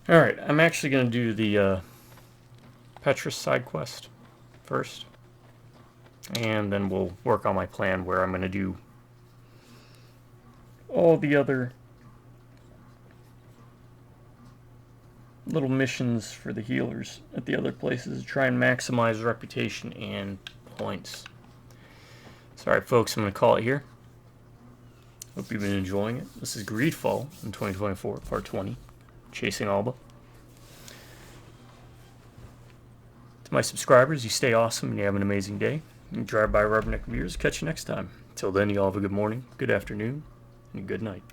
Speaker 1: Alright, I'm actually going to do the Petrus side quest first. And then we'll work on my plan where I'm going to do all the other little missions for the healers at the other places to try and maximize reputation and points. So, alright folks, I'm going to call it here. Hope you've been enjoying it. This is GreedFall in 2024, part 20. Chasing Alba. To my subscribers, you stay awesome and you have an amazing day. You drive by Rubberneck Reviews. Catch you next time. Till then, you all have a good morning, good afternoon, and good night.